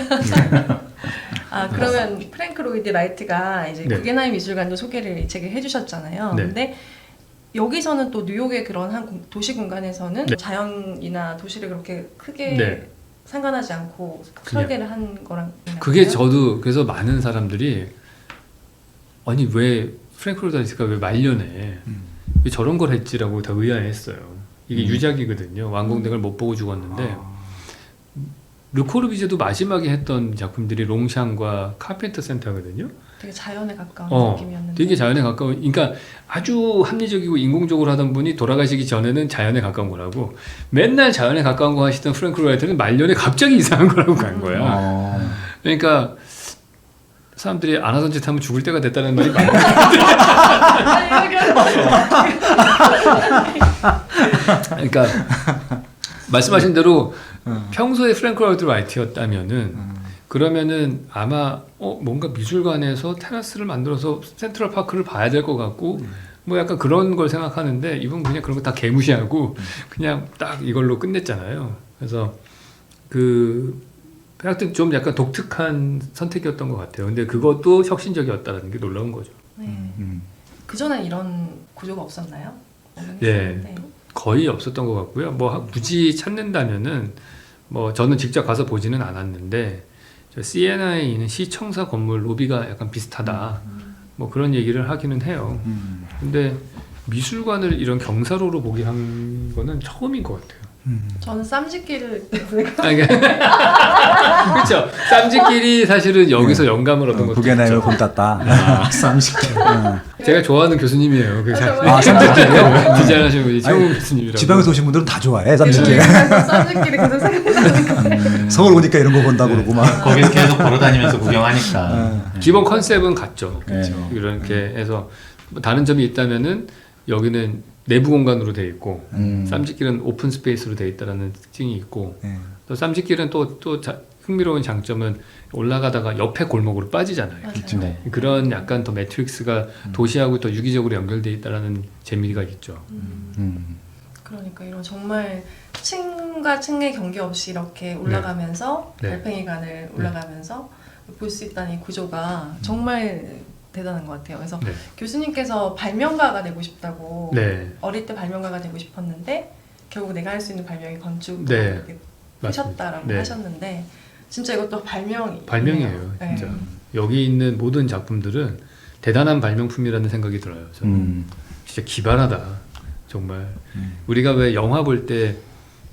그러면 프랭크 로이드 라이트가 이제 네. 구겐하임 미술관도 소개를 이 책에 해주셨잖아요. 네. 근데 여기서는 또 뉴욕의 그런 한 도시 공간에서는 네. 자연이나 도시를 그렇게 크게 네. 상관하지 않고 설계를 한 거랑 그게 저도 그래서 많은 사람들이 아니 왜 프랭크 로이드 라이트가 왜 말년에 왜 저런 걸 했지라고 다 의아해했어요. 이게 유작이거든요. 완공된 걸 못 보고 죽었는데 르코르비제도 마지막에 했던 작품들이 롱샹과 카펜터 센터거든요. 되게 자연에 가까운 느낌이었는데 되게 자연에 가까운 그러니까 아주 합리적이고 인공적으로 하던 분이 돌아가시기 전에는 자연에 가까운 거라고 맨날 자연에 가까운 거 하시던 프랭크 라이트는 말년에 갑자기 이상한 거라고 간 거야. 그러니까 사람들이 안 하던 짓 하면 죽을 때가 됐다는 말이 많아요. 그러니까 말씀하신 대로 평소에 프랭크 로이드 라이트였다면은 그러면은 아마 뭔가 미술관에서 테라스를 만들어서 센트럴 파크를 봐야 될 것 같고 뭐 약간 그런 걸 생각하는데 이분 그냥 그런 거 다 개무시하고 그냥 딱 이걸로 끝냈잖아요. 그래서 하여튼 좀 약간 독특한 선택이었던 것 같아요. 근데 그것도 혁신적이었다는 게 놀라운 거죠. 네. 그 전에 이런 구조가 없었나요? 네. 거의 없었던 것 같고요. 뭐 굳이 찾는다면은 뭐 저는 직접 가서 보지는 않았는데 저 시애나에 있는 시청사 건물 로비가 약간 비슷하다. 뭐 그런 얘기를 하기는 해요. 근데 미술관을 이런 경사로로 보게 한 거는 처음인 것 같아요. 저는 쌈짓기를 그렇죠. 쌈짓길이 사실은 여기서 영감을 얻은 것도 구겐하임을 있죠. 본 땄다. 쌈식기. 제가 좋아하는 교수님이에요. 그 정말요? 쌈짓기요? 디자인하시는 분이 최우 교수님이라고. 지방에서 오신 분들은 다 좋아해 쌈짓기. 쌈짓기를 계속 생각나는 서울 오니까 이런 거 본다고 그러고 막. 거기서 계속 걸어다니면서 구경하니까. 기본 컨셉은 같죠. 그렇죠. 이렇게 해서 뭐 다른 점이 있다면은 여기는 내부 공간으로 되어 있고 쌈짓길은 오픈 스페이스로 되어 있다라는 특징이 있고 또 쌈짓길은 또 흥미로운 장점은 올라가다가 옆에 골목으로 빠지잖아요. 맞아요. 네. 그런 약간 더 매트릭스가 도시하고 더 유기적으로 연결되어 있다라는 재미가 있죠. 그러니까 이런 정말 층과 층의 경계 없이 이렇게 올라가면서 네. 달팽이관을 올라가면서 볼 수 있다는 이 구조가 정말 대단한 것 같아요. 그래서 네. 교수님께서 발명가가 되고 싶다고 네. 어릴 때 발명가가 되고 싶었는데 결국 내가 할 수 있는 발명이 건축 네. 이렇게 하셨다라고 네. 하셨는데 진짜 이것도 발명이에요. 네. 진짜. 여기 있는 모든 작품들은 대단한 발명품이라는 생각이 들어요. 저는 진짜 기발하다. 정말 우리가 왜 영화 볼 때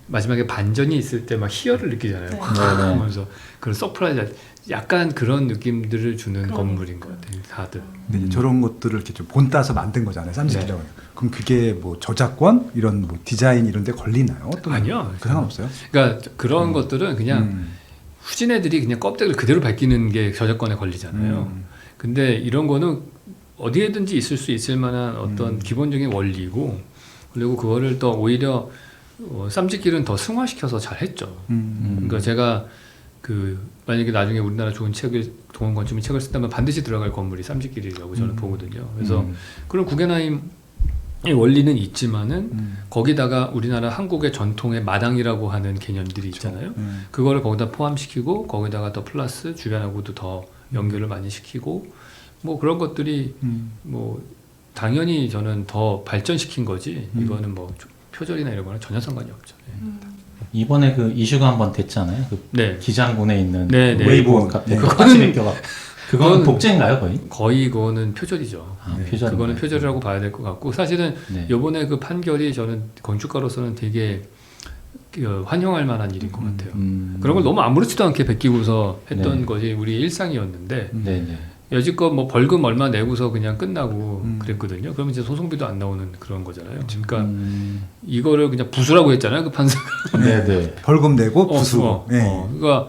마지막에 반전이 있을 때 막 희열을 느끼잖아요. 네. 하면서 그런 서프라이즈 약간 그런 느낌들을 주는 그러니까. 건물인 것 같아요. 다들. 근데 이제 저런 것들을 이렇게 좀 본 따서 만든 거잖아요. 쌈짓기라고. 그럼 그게 뭐 저작권 이런 뭐 디자인 이런 데 걸리나요? 어떤 아니요. 그 상관없어요? 그러니까 그런 것들은 그냥 후진 애들이 그냥 껍데기를 그대로 밝히는 게 저작권에 걸리잖아요. 근데 이런 거는 어디에든지 있을 수 있을 만한 어떤 기본적인 원리고 그리고 그거를 더 오히려 쌈짓길은 더 승화시켜서 잘 했죠. 그러니까 제가 만약에 나중에 우리나라 좋은 좋은 건축민 책을 쓴다면 반드시 들어갈 건물이 쌈짓길이라고 저는 보거든요. 그래서 그런 구겐하임의 원리는 있지만은 거기다가 우리나라 한국의 전통의 마당이라고 하는 개념들이 있잖아요. 그거를 거기다 포함시키고 거기다가 더 플러스 주변하고도 더 연결을 많이 시키고 뭐 그런 것들이 뭐 당연히 저는 더 발전시킨 거지 이거는 뭐 표절이나 이런 거는 전혀 상관이 없죠. 이번에 그 이슈가 한번 됐잖아요. 그 네. 기장군에 있는 네, 네. 웨이브 네. 그거는 그거는 복제인가요, 거의? 거의 그거는 표절이죠. 표절. 그거는 표절이라고 봐야 될 것 같고 사실은 네. 이번에 그 판결이 저는 건축가로서는 되게 환영할 만한 일인 것 같아요. 그런 걸 너무 아무렇지도 않게 베끼고서 했던 네. 것이 우리 일상이었는데 네. 여지껏 뭐 벌금 얼마 내고서 그냥 끝나고 그랬거든요. 그러면 이제 소송비도 안 나오는 그런 거잖아요. 그러니까 이거를 그냥 부수라고 했잖아요. 그 판사가. 네. 벌금 내고 부수고. 그러니까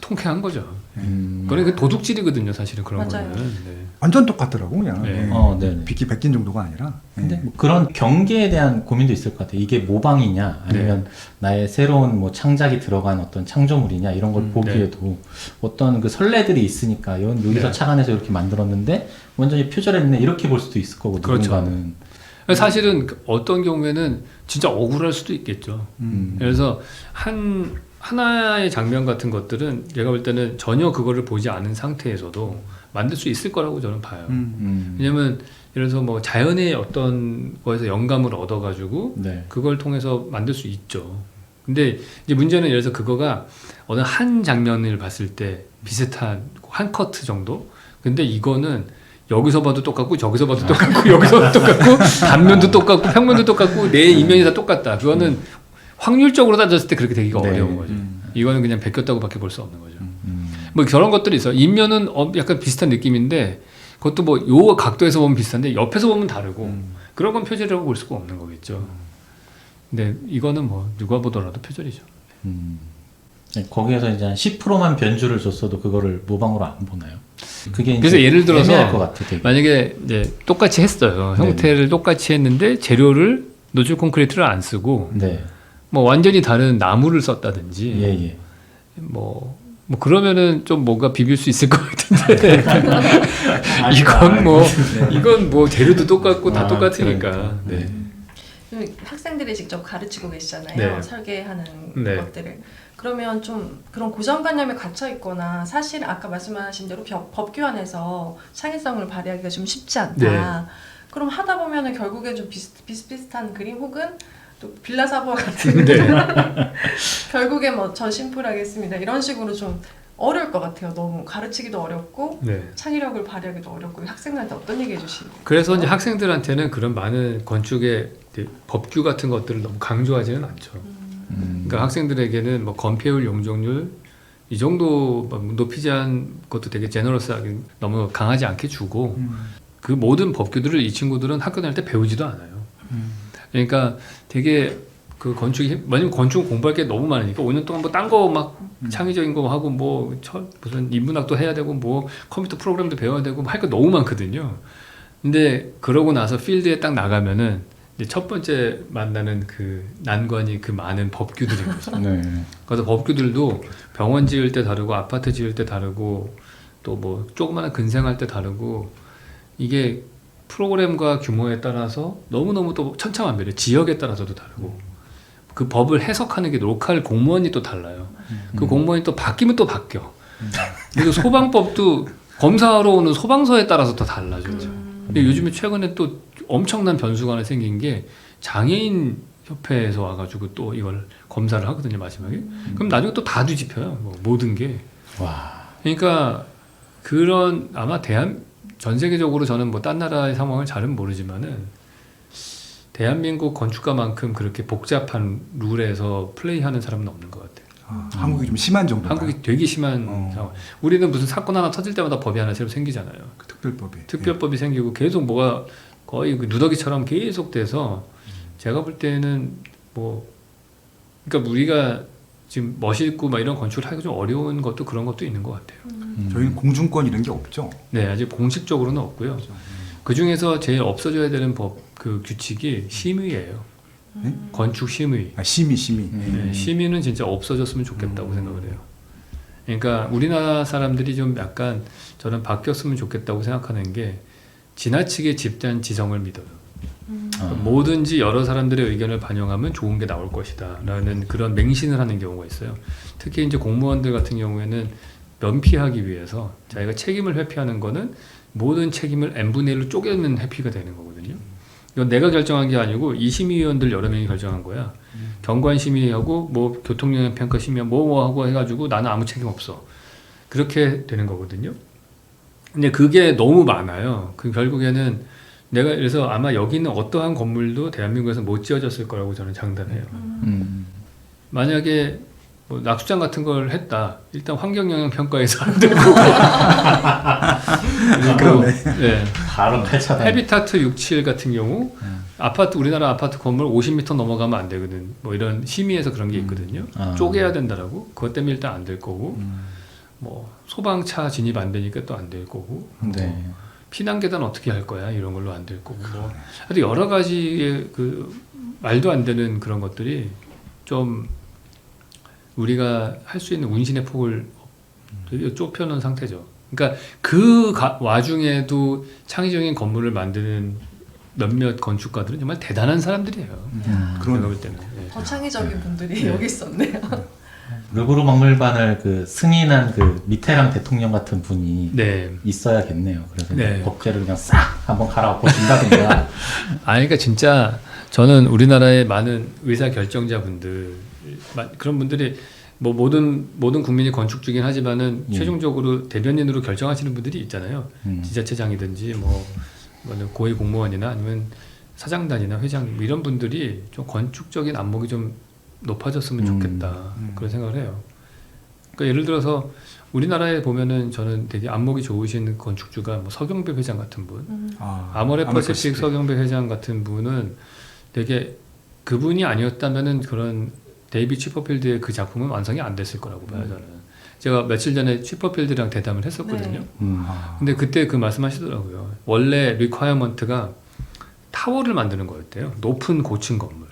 통쾌한 거죠. 그건 그 도둑질이거든요. 사실은 그런 맞아요. 거는. 네. 완전 똑같더라고 그냥. 네. 네. 빗기 베낀 정도가 아니라. 근데 뭐 그런 경계에 대한 고민도 있을 것 같아요. 이게 모방이냐, 아니면 나의 새로운 뭐 창작이 들어간 어떤 창조물이냐 이런 걸 보기에도 어떤 그 선례들이 있으니까 여기서 착안해서 이렇게 만들었는데 완전히 표절했네 이렇게 볼 수도 있을 거고 그렇죠. 누군가는. 사실은 어떤 경우에는 진짜 억울할 수도 있겠죠. 그래서 하나의 장면 같은 것들은 제가 볼 때는 전혀 그거를 보지 않은 상태에서도 만들 수 있을 거라고 저는 봐요. 왜냐면 예를 들어서 뭐 자연의 어떤 거에서 영감을 얻어가지고 그걸 통해서 만들 수 있죠. 근데 이제 문제는 예를 들어서 그거가 어느 한 장면을 봤을 때 비슷한 한 커트 정도? 근데 이거는 여기서 봐도 똑같고 저기서 봐도 똑같고 여기서 봐도 똑같고 단면도 똑같고 평면도 똑같고 내 이면이 다 똑같다. 그거는 확률적으로 따졌을 때 그렇게 되기가 어려운 거죠. 이거는 그냥 베꼈다고밖에 볼 수 없는 거죠. 뭐 저런 것들이 있어. 인면은 약간 비슷한 느낌인데 그것도 뭐 요 각도에서 보면 비슷한데 옆에서 보면 다르고 그런 건 표절이라고 볼 수가 없는 거겠죠. 근데 이거는 뭐 누가 보더라도 표절이죠. 거기에서 이제 한 10%만 변주를 줬어도 그거를 모방으로 안 보나요? 그게 그래서 예를 들어서 애매할 것 같아, 되게. 만약에 이제 똑같이 했어요. 형태를 똑같이 했는데 재료를 노즐 콘크리트를 안 쓰고 뭐 완전히 다른 나무를 썼다든지 뭐 그러면은 좀 뭔가 비빌 수 있을 것 같은데 이건 뭐 재료도 똑같고 다 똑같으니까. 학생들이 직접 가르치고 계시잖아요. 네. 설계하는 네. 것들을. 그러면 좀 그런 고정관념에 갇혀 있거나 사실 아까 말씀하신 대로 법규안에서 창의성을 발휘하기가 좀 쉽지 않다. 그럼 하다 보면은 결국에 좀 비슷비슷한 그림 혹은 또 빌라 사부와 같은 네. 결국에 뭐 전 심플하겠습니다. 이런 식으로 좀 어려울 것 같아요. 너무 가르치기도 어렵고 네. 창의력을 발휘하기도 어렵고 학생들한테 어떤 얘기 해주시는 거예요? 그래서 이제 학생들한테는 그런 많은 건축의 법규 같은 것들을 너무 강조하지는 않죠. 그러니까 학생들에게는 뭐 건폐율, 용적률 이 정도 높이지 않은 것도 되게 제너러스하게 너무 강하지 않게 주고 그 모든 법규들을 이 친구들은 학교 다닐 때 배우지도 않아요. 그러니까 되게 그 건축이 왜냐면 건축 공부할 게 너무 많으니까 5년 동안 뭐 딴 거 막 창의적인 거 하고 뭐 무슨 인문학도 해야 되고 뭐 컴퓨터 프로그램도 배워야 되고 할 거 너무 많거든요. 근데 그러고 나서 필드에 딱 나가면은 이제 첫 번째 만나는 그 난관이 그 많은 법규들인 거죠. 네. 그래서 법규들도 병원 지을 때 다르고 아파트 지을 때 다르고 또 뭐 조그마한 근생할 때 다르고 이게 프로그램과 규모에 따라서 너무너무 또 천차만별이에요. 지역에 따라서도 다르고 그 법을 해석하는 게 로컬 공무원이 또 달라요. 그 공무원이 또 바뀌면 또 바뀌어. 그리고 소방법도 검사하러 오는 소방서에 따라서 또 달라져요. 근데 요즘에 최근에 또 엄청난 변수가 하나 생긴 게 장애인 협회에서 와가지고 또 이걸 검사를 하거든요, 마지막에. 그럼 나중에 또 다 뒤집혀요, 뭐 모든 게. 와. 그러니까 그런 아마 전 세계적으로 저는 뭐 딴 나라의 상황을 잘은 모르지만은 대한민국 건축가만큼 그렇게 복잡한 룰에서 플레이하는 사람은 없는 것 같아요. 한국이 좀 심한 정도. 한국이 되게 심한 상황. 우리는 무슨 사건 하나 터질 때마다 법이 하나 새로 생기잖아요. 그 특별법이. 특별법이 생기고 계속 뭐가 거의 그 누더기처럼 계속 돼서 제가 볼 때는 뭐 그러니까 우리가 지금 멋있고 막 이런 건축을 하기가 좀 어려운 것도 그런 것도 있는 것 같아요. 저희는 공중권 이런 게 없죠. 네, 아직 공식적으로는 없고요. 그 중에서 제일 없어져야 되는 법 그 규칙이 심의예요. 건축 심의. 아, 심의. 네, 심의는 진짜 없어졌으면 좋겠다고 생각을 해요. 그러니까 우리나라 사람들이 좀 약간 저는 바뀌었으면 좋겠다고 생각하는 게 지나치게 집단 지성을 믿어요. 뭐든지 여러 사람들의 의견을 반영하면 좋은 게 나올 것이다 라는 그런 맹신을 하는 경우가 있어요. 특히 이제 공무원들 같은 경우에는 면피하기 위해서 자기가 책임을 회피하는 거는 모든 책임을 n분의 1로 쪼개는 회피가 되는 거거든요. 이건 내가 결정한 게 아니고 이 심의위원들 여러 명이 결정한 거야. 경관 심의하고 뭐 교통영향평가 심의 뭐 하고 해가지고 나는 아무 책임 없어. 그렇게 되는 거거든요. 근데 그게 너무 많아요. 그 결국에는 내가 그래서 아마 여기 있는 어떠한 건물도 대한민국에서 못 지어졌을 거라고 저는 장담해요. 만약에 뭐 낙수장 같은 걸 했다. 일단 환경영향평가에서 안 되고 그리고 네. 바로 8차단. 헤비타트 67 같은 경우 우리나라 아파트 건물 50m 넘어가면 안 되거든. 뭐 이런 심의에서 그런 게 있거든요. 쪼개야 된다라고. 그것 때문에 일단 안 될 거고 뭐 소방차 진입 안 되니까 또 안 될 거고. 네. 피난 계단 어떻게 할 거야? 이런 걸로 안 될 거고. 뭐 하여튼 여러 가지의 그 말도 안 되는 그런 것들이 좀 우리가 할 수 있는 운신의 폭을 되게 좁혀놓은 상태죠. 그러니까 그 와중에도 창의적인 건물을 만드는 몇몇 건축가들은 정말 대단한 사람들이에요. 그런 걸 때는. 네. 더 창의적인 분들이 여기 있었네요. 르브르 박물관을 그 승인한 그 미테랑 대통령 같은 분이 네. 있어야겠네요. 그래서 네. 법제를 그냥 싹 한번 갈아엎어 준다든가. 그러니까 진짜 저는 우리나라의 많은 의사 결정자분들 그런 분들이 뭐 모든 국민이 건축주긴 하지만은 최종적으로 대변인으로 결정하시는 분들이 있잖아요. 지자체장이든지 뭐 고위 공무원이나 아니면 사장단이나 회장 이런 분들이 좀 건축적인 안목이 좀 높아졌으면 좋겠다 그런 생각을 해요. 그러니까 예를 들어서 우리나라에 보면은 저는 되게 안목이 좋으신 건축주가 뭐 서경배 회장 같은 분, 아모레 퍼시픽 서경배 회장 같은 분은 되게 그분이 아니었다면은 그런 데이비 치퍼필드의 그 작품은 완성이 안 됐을 거라고 봐요 저는. 제가 며칠 전에 치퍼필드랑 대담을 했었거든요. 근데 그때 그 말씀하시더라고요. 원래 리콰이어먼트가 타워를 만드는 거였대요. 높은 고층 건물.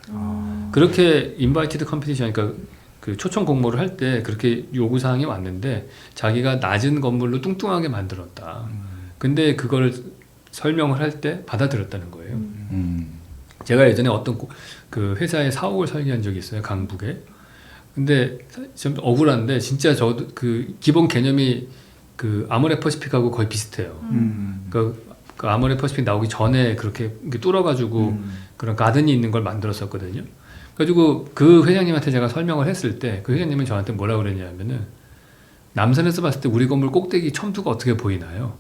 그렇게 인바이티드 컴피티션, 그러니까 그 초청 공모를 할 때 그렇게 요구 사항이 왔는데 자기가 낮은 건물로 뚱뚱하게 만들었다. 근데 그걸 설명을 할 때 받아들였다는 거예요. 제가 예전에 어떤 그 회사의 사옥을 설계한 적이 있어요, 강북에. 근데 좀 억울한데 진짜 저도 그 기본 개념이 그 아모레 퍼시픽하고 거의 비슷해요. 그 아모레 퍼시픽 나오기 전에 그렇게 뚫어가지고 그런 가든이 있는 걸 만들었었거든요. 그래가지고 그 회장님한테 제가 설명을 했을 때 그 회장님은 저한테 뭐라 그랬냐면은 남산에서 봤을 때 우리 건물 꼭대기 첨두가 어떻게 보이나요?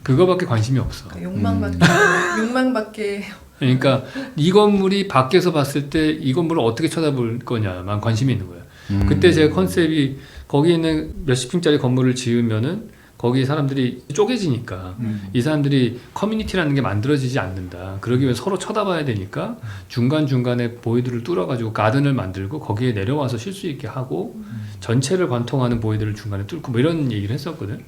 그거밖에 관심이 없어. 욕망밖에. 그러니까 이 건물이 밖에서 봤을 때 이 건물을 어떻게 쳐다볼 거냐만 관심이 있는 거야. 그때 제 컨셉이 거기 있는 몇십 평짜리 건물을 지으면은 거기 사람들이 쪼개지니까 이 사람들이 커뮤니티라는 게 만들어지지 않는다. 그러기 위해 서로 쳐다봐야 되니까 중간중간에 보이드를 뚫어가지고 가든을 만들고 거기에 내려와서 쉴 수 있게 하고 전체를 관통하는 보이드를 중간에 뚫고 뭐 이런 얘기를 했었거든.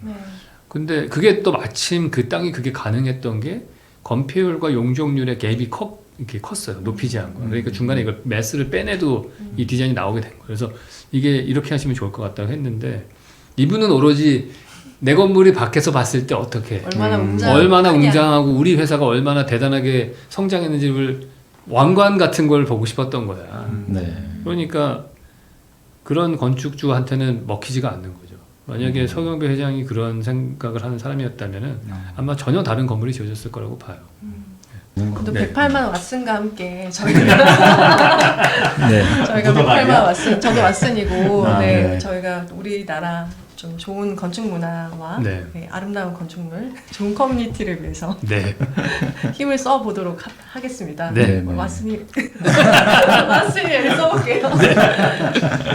근데 그게 또 마침 그 땅이 그게 가능했던 게 건폐율과 용적률의 갭이 이렇게 컸어요. 높이지 않고. 그러니까 중간에 이걸 매스를 빼내도 이 디자인이 나오게 된 거예요. 그래서 이게 이렇게 하시면 좋을 것 같다고 했는데 이분은 오로지 내 건물이 밖에서 봤을 때 어떻게 얼마나 웅장하고 우리 회사가 얼마나 대단하게 성장했는지를 왕관 같은 걸 보고 싶었던 거야. 그러니까 그런 건축주한테는 먹히지가 않는 거죠. 만약에 서경배 회장이 그런 생각을 하는 사람이었다면은 아마 전혀 다른 건물이 지어졌을 거라고 봐요. 또 네. 108만 왓슨과 함께 저희가 저희가 108만 왓슨 저도 왓슨이고 저희가 우리나라 좀 좋은 건축 문화와 아름다운 건축물, 좋은 커뮤니티를 위해서 힘을 써 보도록 하겠습니다. 왓슨이 왓슨이 써볼게요.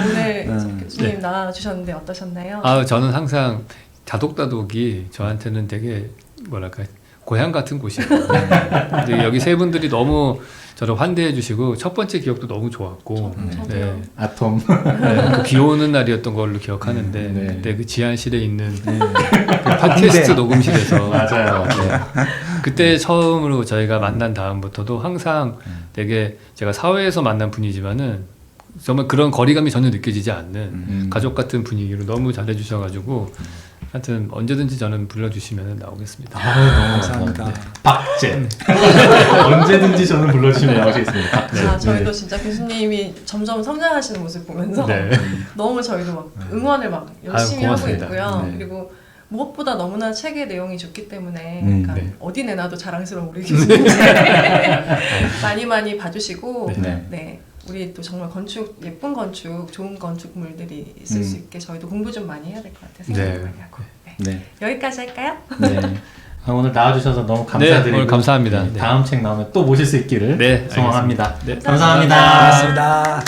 오늘 교수님 나와주셨는데 어떠셨나요? 저는 항상 다독다독이 저한테는 되게 뭐랄까 고향 같은 곳이에요. 근데 여기 세 분들이 너무 저를 환대해 주시고 첫 번째 기억도 너무 좋았고 아톰 그 비 오는 날이었던 걸로 기억하는데 그때 그 지하실에 있는 그 팟캐스트 녹음실에서 맞아요. 그때 처음으로 저희가 만난 다음부터도 항상 되게 제가 사회에서 만난 분이지만은 정말 그런 거리감이 전혀 느껴지지 않는 가족 같은 분위기로 너무 잘해 주셔가지고 하여튼 언제든지 저는 불러주시면 나오겠습니다. 너무 감사합니다. 박제. 언제든지 저는 불러주시면 나오시겠습니다. 저희도 진짜 교수님이 점점 성장하시는 모습 보면서 너무 저희도 막 응원을 막 열심히 하고 있고요. 그리고 무엇보다 너무나 책의 내용이 좋기 때문에 그러니까 어디 내놔도 자랑스러운 우리 교수님 많이 봐주시고 우리 또 정말 건축 예쁜 건축 좋은 건축물들이 있을 수 있게 저희도 공부 좀 많이 해야 될 것 같아서 생각 많이 하고 여기까지 할까요? 오늘 나와주셔서 너무 감사드리고 오늘 감사합니다. 다음 책 나오면 또 모실 수 있기를 소망합니다. 알겠습니다. 감사합니다. 고맙습니다.